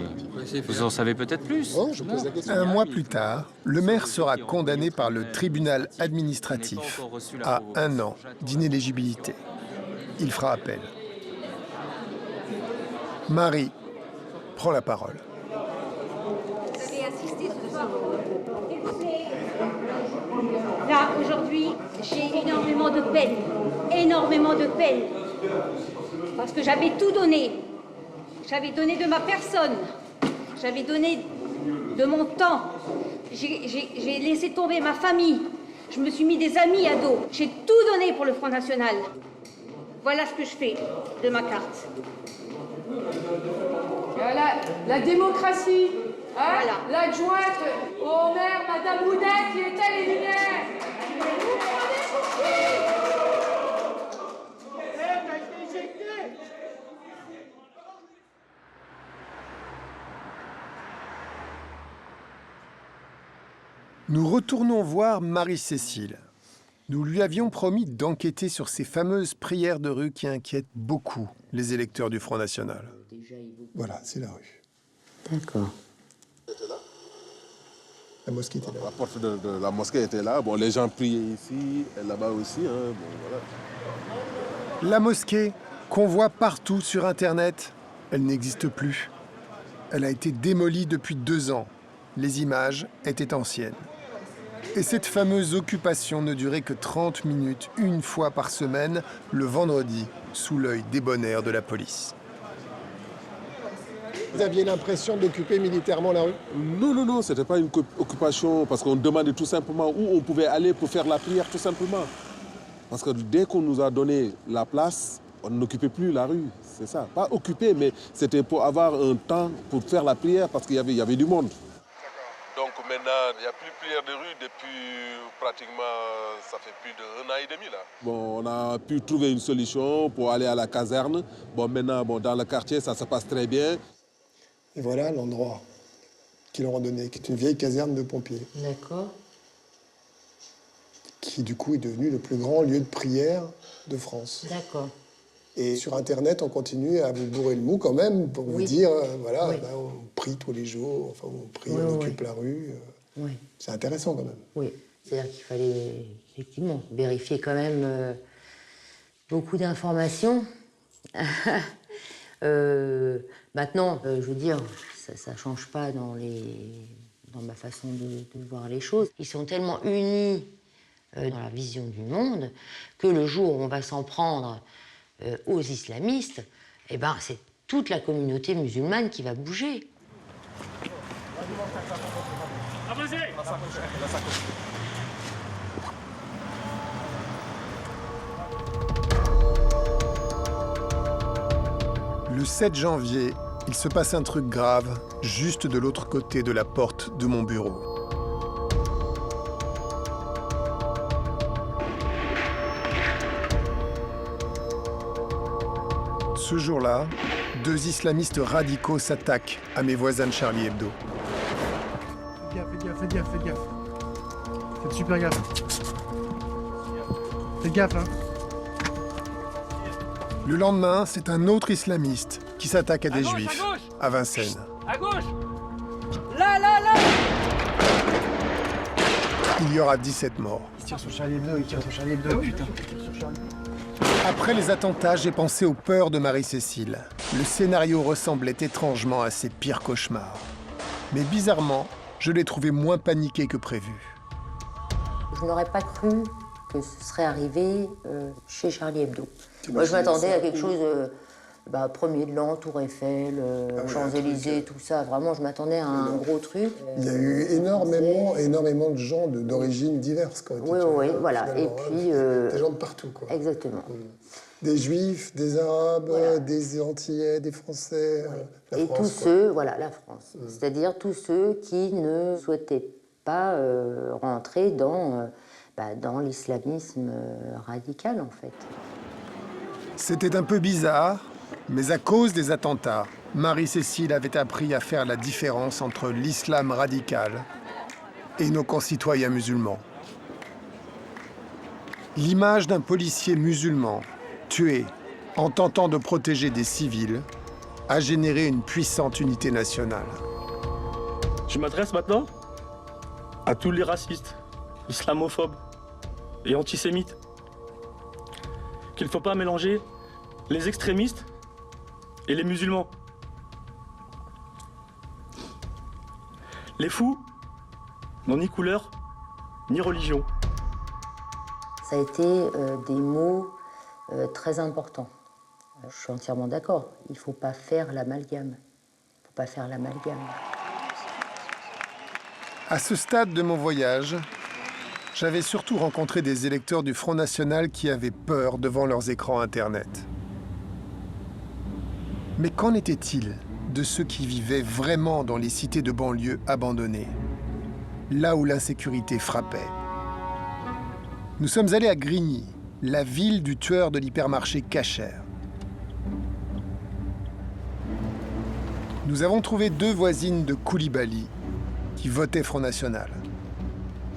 vous en savez peut-être plus. Oh, je pose la question. Un mois plus tard, le maire sera condamné par le tribunal administratif à 1 an d'inéligibilité. Il fera appel. Marie prend la parole. Vous avez assisté ce soir. Là, aujourd'hui, j'ai énormément de peine. Énormément de peine. Parce que j'avais tout donné. J'avais donné de ma personne. J'avais donné de mon temps. J'ai laissé tomber ma famille. Je me suis mis des amis à dos. J'ai tout donné pour le Front National. Voilà ce que je fais de ma carte. Voilà, la démocratie. Hein, voilà. L'adjointe au maire, Madame Boudet, qui était les Lumières. Nous retournons voir Marie-Cécile. Nous lui avions promis d'enquêter sur ces fameuses prières de rue qui inquiètent beaucoup les électeurs du Front National. Voilà, c'est la rue. D'accord. La mosquée était là. La porte de la mosquée était là. Bon, les gens priaient ici et là-bas aussi. Hein. Bon, voilà. La mosquée, qu'on voit partout sur Internet, elle n'existe plus. Elle a été démolie depuis 2 ans. Les images étaient anciennes. Et cette fameuse occupation ne durait que 30 minutes, une fois par semaine, le vendredi, sous l'œil débonnaire de la police. Vous aviez l'impression d'occuper militairement la rue? Non, non, non, c'était pas une occupation parce qu'on demandait tout simplement où on pouvait aller pour faire la prière, tout simplement. Parce que dès qu'on nous a donné la place, on n'occupait plus la rue, c'est ça. Pas occupé, mais c'était pour avoir un temps pour faire la prière parce qu'il y avait du monde. Donc maintenant, il n'y a plus de prière de rue depuis pratiquement, ça fait plus d'1 an et demi là. Bon, on a pu trouver une solution pour aller à la caserne. Bon, maintenant, bon, dans le quartier, ça se passe très bien. Et voilà l'endroit qu'ils leur ont donné, qui est une vieille caserne de pompiers. D'accord. Qui du coup est devenu le plus grand lieu de prière de France. D'accord. Et sur Internet, on continue à vous bourrer le mou quand même pour vous dire, voilà, ben, on prie tous les jours, enfin on prie, on occupe la rue. Oui. C'est intéressant quand même. Oui, c'est-à-dire qu'il fallait effectivement vérifier quand même beaucoup d'informations. Maintenant, je veux dire, ça ne change pas dans ma façon de voir les choses. Ils sont tellement unis dans la vision du monde que le jour où on va s'en prendre aux islamistes, eh ben, c'est toute la communauté musulmane qui va bouger. Le 7 janvier, il se passe un truc grave, juste de l'autre côté de la porte de mon bureau. Ce jour-là, 2 islamistes radicaux s'attaquent à mes voisins de Charlie Hebdo. Faites gaffe. Faites super gaffe. Faites gaffe, hein. Le lendemain, c'est un autre islamiste qui s'attaque à des juifs à Vincennes. À gauche. Là. Il y aura 17 morts. Il tire sur Charlie Hebdo, putain. Après les attentats, j'ai pensé aux peurs de Marie-Cécile. Le scénario ressemblait étrangement à ses pires cauchemars. Mais bizarrement, je l'ai trouvé moins paniqué que prévu. Je n'aurais pas cru que ce serait arrivé chez Charlie Hebdo. Moi, je m'attendais à quelque chose, premier de l'an, Tour Eiffel, Champs-Élysées, tout ça. Vraiment, je m'attendais à un gros truc. Il y a eu énormément de gens d'origines diverses. Quoi, oui, voilà. Et puis... des gens de partout, quoi. Exactement. Des Juifs, des Arabes, des Antillais, des Français. Et France, tous ceux, la France. C'est-à-dire tous ceux qui ne souhaitaient pas rentrer dans l'islamisme radical, en fait. C'était un peu bizarre, mais à cause des attentats, Marie-Cécile avait appris à faire la différence entre l'islam radical et nos concitoyens musulmans. L'image d'un policier musulman tué en tentant de protéger des civils a généré une puissante unité nationale. Je m'adresse maintenant à tous les racistes, islamophobes et antisémites. Qu'il ne faut pas mélanger les extrémistes et les musulmans. Les fous n'ont ni couleur, ni religion. Ça a été des mots très importants. Je suis entièrement d'accord. Il ne faut pas faire l'amalgame. À ce stade de mon voyage, j'avais surtout rencontré des électeurs du Front National qui avaient peur devant leurs écrans Internet. Mais qu'en était-il de ceux qui vivaient vraiment dans les cités de banlieue abandonnées, là où l'insécurité frappait? Nous sommes allés à Grigny, la ville du tueur de l'hypermarché Cacher. Nous avons trouvé 2 voisines de Koulibaly qui votaient Front National.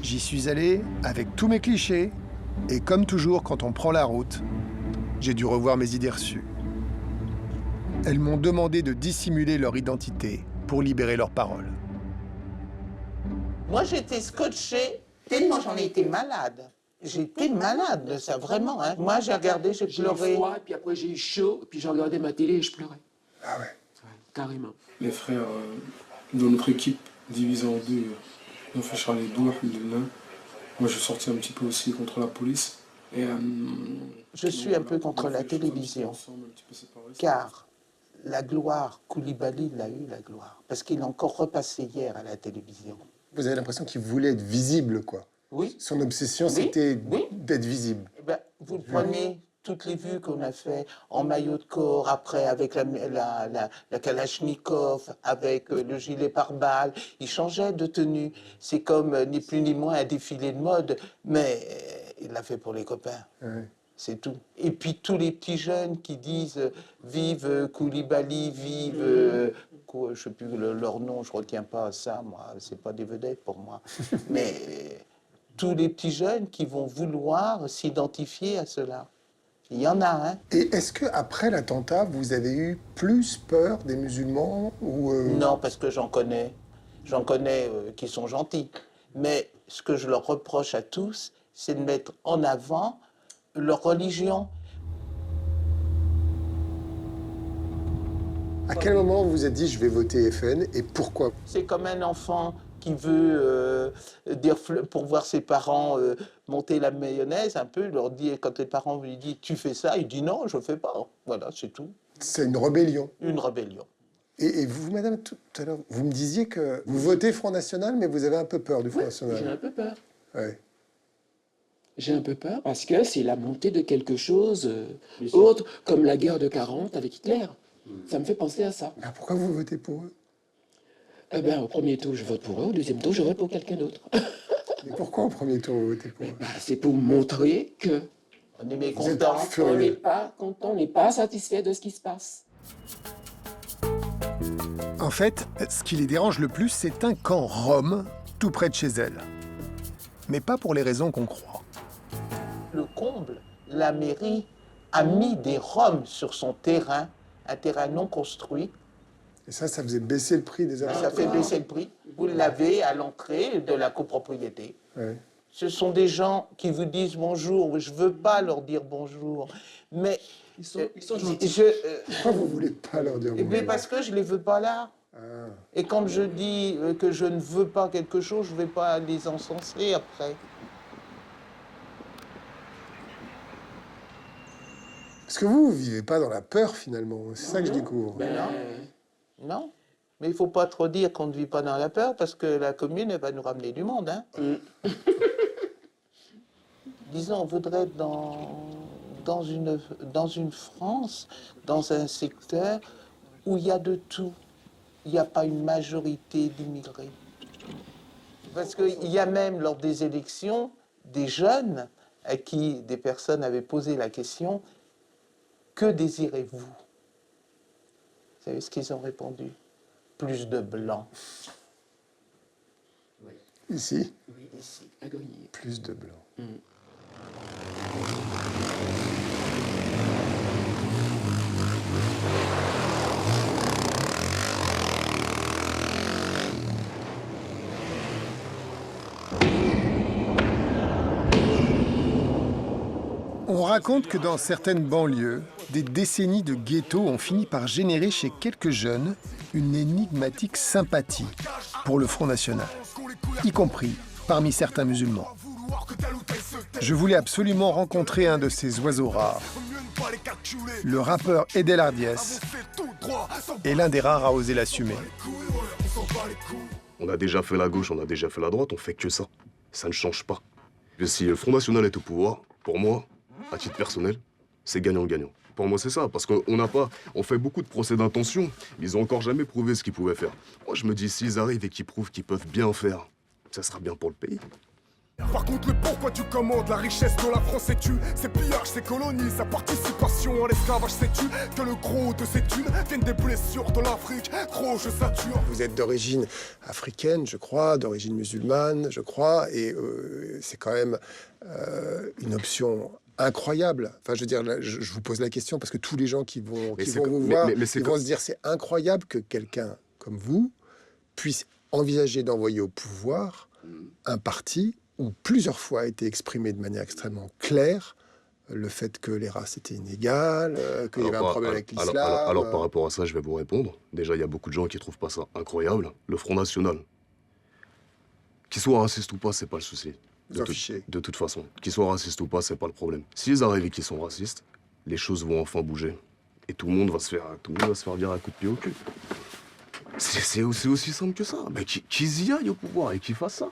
J'y suis allé avec tous mes clichés, et comme toujours quand on prend la route, j'ai dû revoir mes idées reçues. Elles m'ont demandé de dissimuler leur identité pour libérer leur parole. Moi, j'étais scotchée tellement j'en ai été malade. J'étais malade de ça, vraiment. Hein. Moi, j'ai regardé, j'ai pleuré. J'ai eu froid, puis après j'ai eu chaud, puis j'ai regardé ma télé et je pleurais. Ah ouais. Carrément. Les frères de notre équipe, divisés en deux, ils ont fait Charlie Hebdo, Alhamdoulilah. Moi, je suis sorti un petit peu aussi contre la police. Et, je suis un peu contre la télévision, car la gloire, Koulibaly l'a eu, la gloire, parce qu'il a encore repassé hier à la télévision. Vous avez l'impression qu'il voulait être visible, quoi. Oui. Son obsession, c'était d'être visible. Eh ben, vous le prenez, toutes les vues qu'on a fait en maillot de corps, après avec la Kalachnikov, avec le gilet pare-balles, il changeait de tenue. C'est comme ni plus ni moins un défilé de mode, mais il l'a fait pour les copains. Ouais. C'est tout. Et puis tous les petits jeunes qui disent vive Koulibaly, vive... je ne sais plus leur nom, je ne retiens pas ça, moi, c'est pas des vedettes pour moi. Mais tous les petits jeunes qui vont vouloir s'identifier à cela. Il y en a, hein. Et est-ce qu'après l'attentat, vous avez eu plus peur des musulmans ou Non, parce que j'en connais. J'en connais qui sont gentils. Mais ce que je leur reproche à tous, c'est de mettre en avant leur religion. À quel moment vous vous êtes dit je vais voter FN et pourquoi? C'est comme un enfant qui veut dire pour voir ses parents monter la mayonnaise un peu, leur dit, quand les parents lui disent tu fais ça, il dit non, je fais pas. Voilà, c'est tout. C'est une rébellion. Une rébellion. Et vous, madame, tout à l'heure, vous me disiez que vous votez Front National, mais vous avez un peu peur du Front National. J'ai un peu peur. Ouais. J'ai un peu peur parce que c'est la montée de quelque chose autre, comme la guerre de 40 avec Hitler. Ça me fait penser à ça. Alors pourquoi vous votez pour eux? Eh ben, au premier tour, je vote pour eux. Au deuxième tour, je vote pour quelqu'un d'autre. Mais pourquoi au premier tour vous votez pour eux? C'est pour montrer que on est mécontent. On n'est pas content, on n'est pas satisfait de ce qui se passe. En fait, ce qui les dérange le plus, c'est un camp rom tout près de chez elles. Mais pas pour les raisons qu'on croit. Le comble, la mairie a mis des Roms sur son terrain, un terrain non construit. Et ça faisait baisser le prix des appartements. Ça fait baisser le prix. Vous l'avez à l'entrée de la copropriété. Ouais. Ce sont des gens qui vous disent bonjour. Je ne veux pas leur dire bonjour. Mais ils sont gentils. Pourquoi vous ne voulez pas leur dire bonjour? Mais parce que je ne les veux pas là. Ah. Et quand je dis que je ne veux pas quelque chose, je ne vais pas les encenser après. Parce que vous ne vivez pas dans la peur, finalement. C'est ça que je découvre. Ben non. Mais il ne faut pas trop dire qu'on ne vit pas dans la peur, parce que la commune, elle va nous ramener du monde. Hein. Disons, on voudrait être dans une France, dans un secteur où il y a de tout. Il n'y a pas une majorité d'immigrés. Parce qu'il y a même, lors des élections, des jeunes à qui des personnes avaient posé la question « Que désirez-vous » Vous savez ce qu'ils ont répondu? Plus de blancs. Oui. Ici? Oui, ici, à Grigny. Plus de blancs. On raconte que dans certaines banlieues, des décennies de ghetto ont fini par générer chez quelques jeunes une énigmatique sympathie pour le Front National, y compris parmi certains musulmans. Je voulais absolument rencontrer un de ces oiseaux rares. Le rappeur Edel Hardiès est l'un des rares à oser l'assumer. On a déjà fait la gauche, on a déjà fait la droite, on fait que ça. Ça ne change pas. Et si le Front National est au pouvoir, pour moi, à titre personnel, c'est gagnant-gagnant. Pour moi, c'est ça, parce on fait beaucoup de procès d'intention, mais ils ont encore jamais prouvé ce qu'ils pouvaient faire. Moi, je me dis, s'ils arrivent et qu'ils prouvent qu'ils peuvent bien faire, ça sera bien pour le pays. Par contre, le pourquoi tu commandes, la richesse de la France sais-tu, ses pillages, ses colonies, sa participation à l'esclavage sais-tu, que le gros de ces thunes viennent des blessures de l'Afrique, gros je sature. Vous êtes d'origine africaine, je crois, d'origine musulmane, je crois, et c'est quand même une option incroyable. Enfin, je veux dire, je vous pose la question parce que tous les gens qui vont vous voir, ils vont se dire c'est incroyable que quelqu'un comme vous puisse envisager d'envoyer au pouvoir un parti où plusieurs fois a été exprimé de manière extrêmement claire le fait que les races étaient inégales, qu'il y avait un problème avec l'islam. Alors, par rapport à ça, je vais vous répondre. Déjà, il y a beaucoup de gens qui trouvent pas ça incroyable. Le Front National, qu'ils soient racistes ou pas, c'est pas le souci. De toute façon, qu'ils soient racistes ou pas, c'est pas le problème. S'ils arrivent et qu'ils sont racistes, les choses vont enfin bouger. Et tout le monde va se faire virer un coup de pied au cul. C'est aussi simple que ça. Mais qu'ils y aillent au pouvoir et qu'ils fassent ça.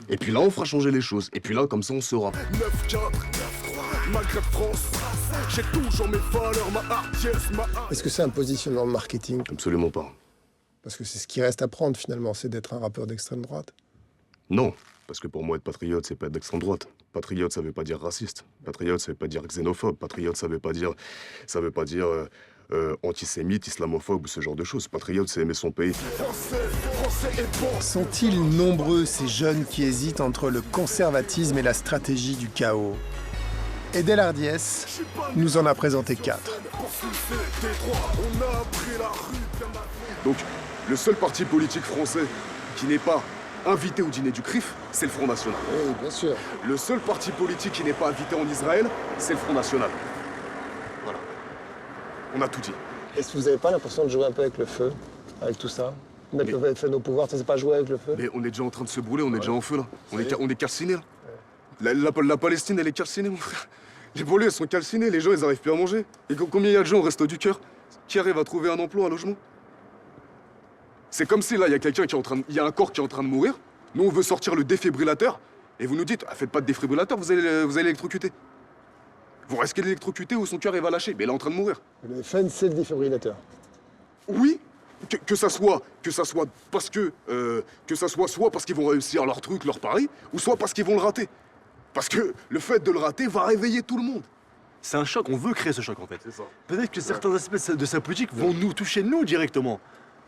Et puis là, on fera changer les choses. Et puis là, comme ça, on saura. 9-4, 9-3, Maghreb France, j'ai toujours mes valeurs, ma hardiesse, ma... Est-ce que c'est un positionnement marketing? Absolument pas. Parce que c'est ce qui reste à prendre, finalement, c'est d'être un rappeur d'extrême droite. Non, parce que pour moi, être patriote, c'est pas être d'extrême droite. Patriote, ça veut pas dire raciste. Patriote, ça veut pas dire xénophobe. Patriote, ça veut pas dire antisémite, islamophobe ou ce genre de choses. Patriote, c'est aimer son pays. Sont-ils nombreux, ces jeunes qui hésitent entre le conservatisme et la stratégie du chaos? Edel Hardiès nous en a présenté 4. Donc, le seul parti politique français qui n'est pas invité au dîner du CRIF, c'est le Front National. Oui, bien sûr. Le seul parti politique qui n'est pas invité en Israël, c'est le Front National. Voilà. On a tout dit. Est-ce que vous n'avez pas l'impression de jouer un peu avec le feu, avec tout ça? Mettre le FN au pouvoir, ça c'est pas jouer avec le feu? Mais on est déjà en train de se brûler, on est déjà en feu là. On est calcinés là. La Palestine, elle est calcinée, mon frère. Les banlieues, elles sont calcinées, les gens, ils arrivent plus à manger. Et combien il y a de gens au Resto du Cœur qui arrivent à trouver un emploi, un logement? C'est comme si là, il y a quelqu'un qui est en train il y a un corps qui est en train de mourir. Nous, on veut sortir le défibrillateur. Et vous nous dites, faites pas de défibrillateur, vous allez l'électrocuter. Vous risquez de l'électrocuter ou son cœur, il va lâcher. Mais il est en train de mourir. Le FN, c'est le défibrillateur. Oui, que ça soit parce que ça soit soit parce qu'ils vont réussir leur truc, leur pari, ou soit parce qu'ils vont le rater. Parce que le fait de le rater va réveiller tout le monde. C'est un choc, on veut créer ce choc en fait. Peut-être que certains aspects de sa politique vont nous toucher nous directement.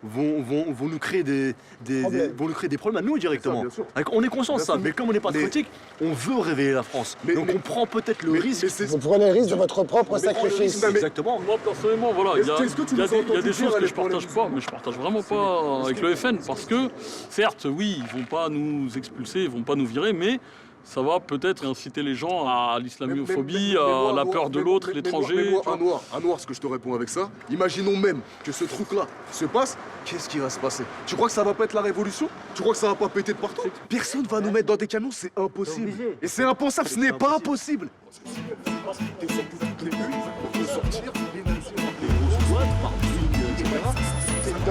Vont nous créer vont nous créer des problèmes à nous directement. On est conscient de ça, mais comme on n'est pas politique, on veut réveiller la France. Donc on prend peut-être le risque. Vous prenez le risque de votre propre sacrifice. Exactement. Moi personnellement, voilà, il y a des choses que je partage pas, mais je partage vraiment pas avec le FN parce que, certes, oui, ils vont pas nous expulser, ils vont pas nous virer, mais ça va peut-être inciter les gens à l'islamophobie, à la peur de l'autre, l'étranger. Mais moi, un noir, ce que je te réponds avec ça, imaginons même que ce truc-là se passe, qu'est-ce qui va se passer? Tu crois que ça va pas être la révolution? Tu crois que ça va pas péter de partout? Personne va nous mettre dans des canons, c'est impossible. Et c'est impensable, ce n'est pas impossible.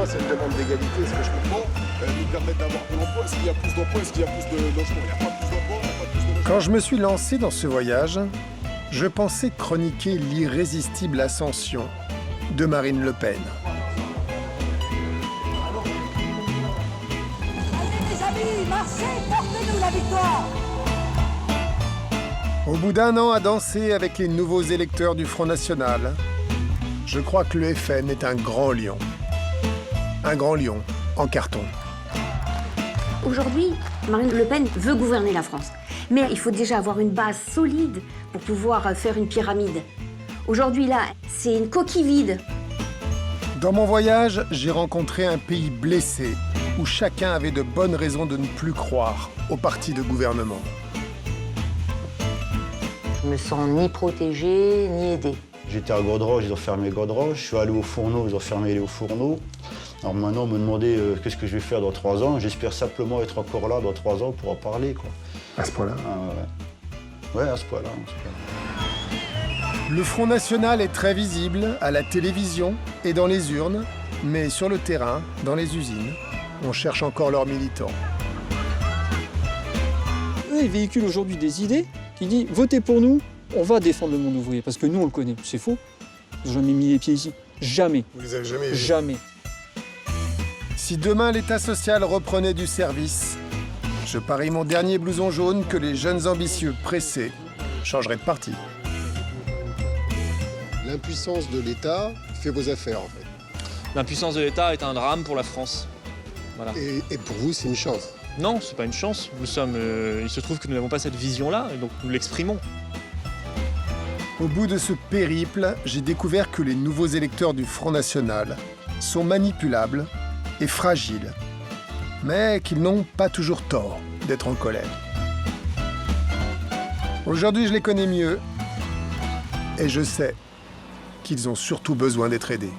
C'est une demande d'égalité, ce que je comprends. Nous permettre d'avoir de l'emploi. Est-ce qu'il y a plus d'emplois? Est-ce qu'il y a plus de logements? Il n'y a pas plus d'emplois, il n'y a pas plus de logements. Quand je me suis lancé dans ce voyage, je pensais chroniquer l'irrésistible ascension de Marine Le Pen. Allez les amis, marchez, portez-nous la victoire! Au bout d'un an à danser avec les nouveaux électeurs du Front National, je crois que le FN est un grand lion. Un grand lion en carton. Aujourd'hui, Marine Le Pen veut gouverner la France. Mais il faut déjà avoir une base solide pour pouvoir faire une pyramide. Aujourd'hui, là, c'est une coquille vide. Dans mon voyage, j'ai rencontré un pays blessé, où chacun avait de bonnes raisons de ne plus croire au parti de gouvernement. Je me sens ni protégée, ni aidée. J'étais à Godroche, ils ont fermé Godroche. Je suis allé au Fourneau, ils ont fermé les Fourneaux. Alors maintenant, me demander qu'est-ce que je vais faire dans 3 ans. J'espère simplement être encore là dans 3 ans pour en parler, quoi. À ce point-là? Ouais, à ce point-là. Le Front National est très visible à la télévision et dans les urnes, mais sur le terrain, dans les usines, on cherche encore leurs militants. Eux, ils véhiculent aujourd'hui des idées qui disent « Votez pour nous, on va défendre le monde ouvrier », parce que nous, on le connaît. C'est faux. Ils n'ont jamais mis les pieds ici. Jamais. Vous les avez jamais vus? Jamais. Si demain l'État social reprenait du service, je parie mon dernier blouson jaune que les jeunes ambitieux pressés changeraient de parti. L'impuissance de l'État fait vos affaires, en fait. L'impuissance de l'État est un drame pour la France. Voilà. Et pour vous, c'est une chance? Non, c'est pas une chance. Il se trouve que nous n'avons pas cette vision-là, et donc nous l'exprimons. Au bout de ce périple, j'ai découvert que les nouveaux électeurs du Front National sont manipulables et fragiles, mais qu'ils n'ont pas toujours tort d'être en colère. Aujourd'hui, je les connais mieux et je sais qu'ils ont surtout besoin d'être aidés.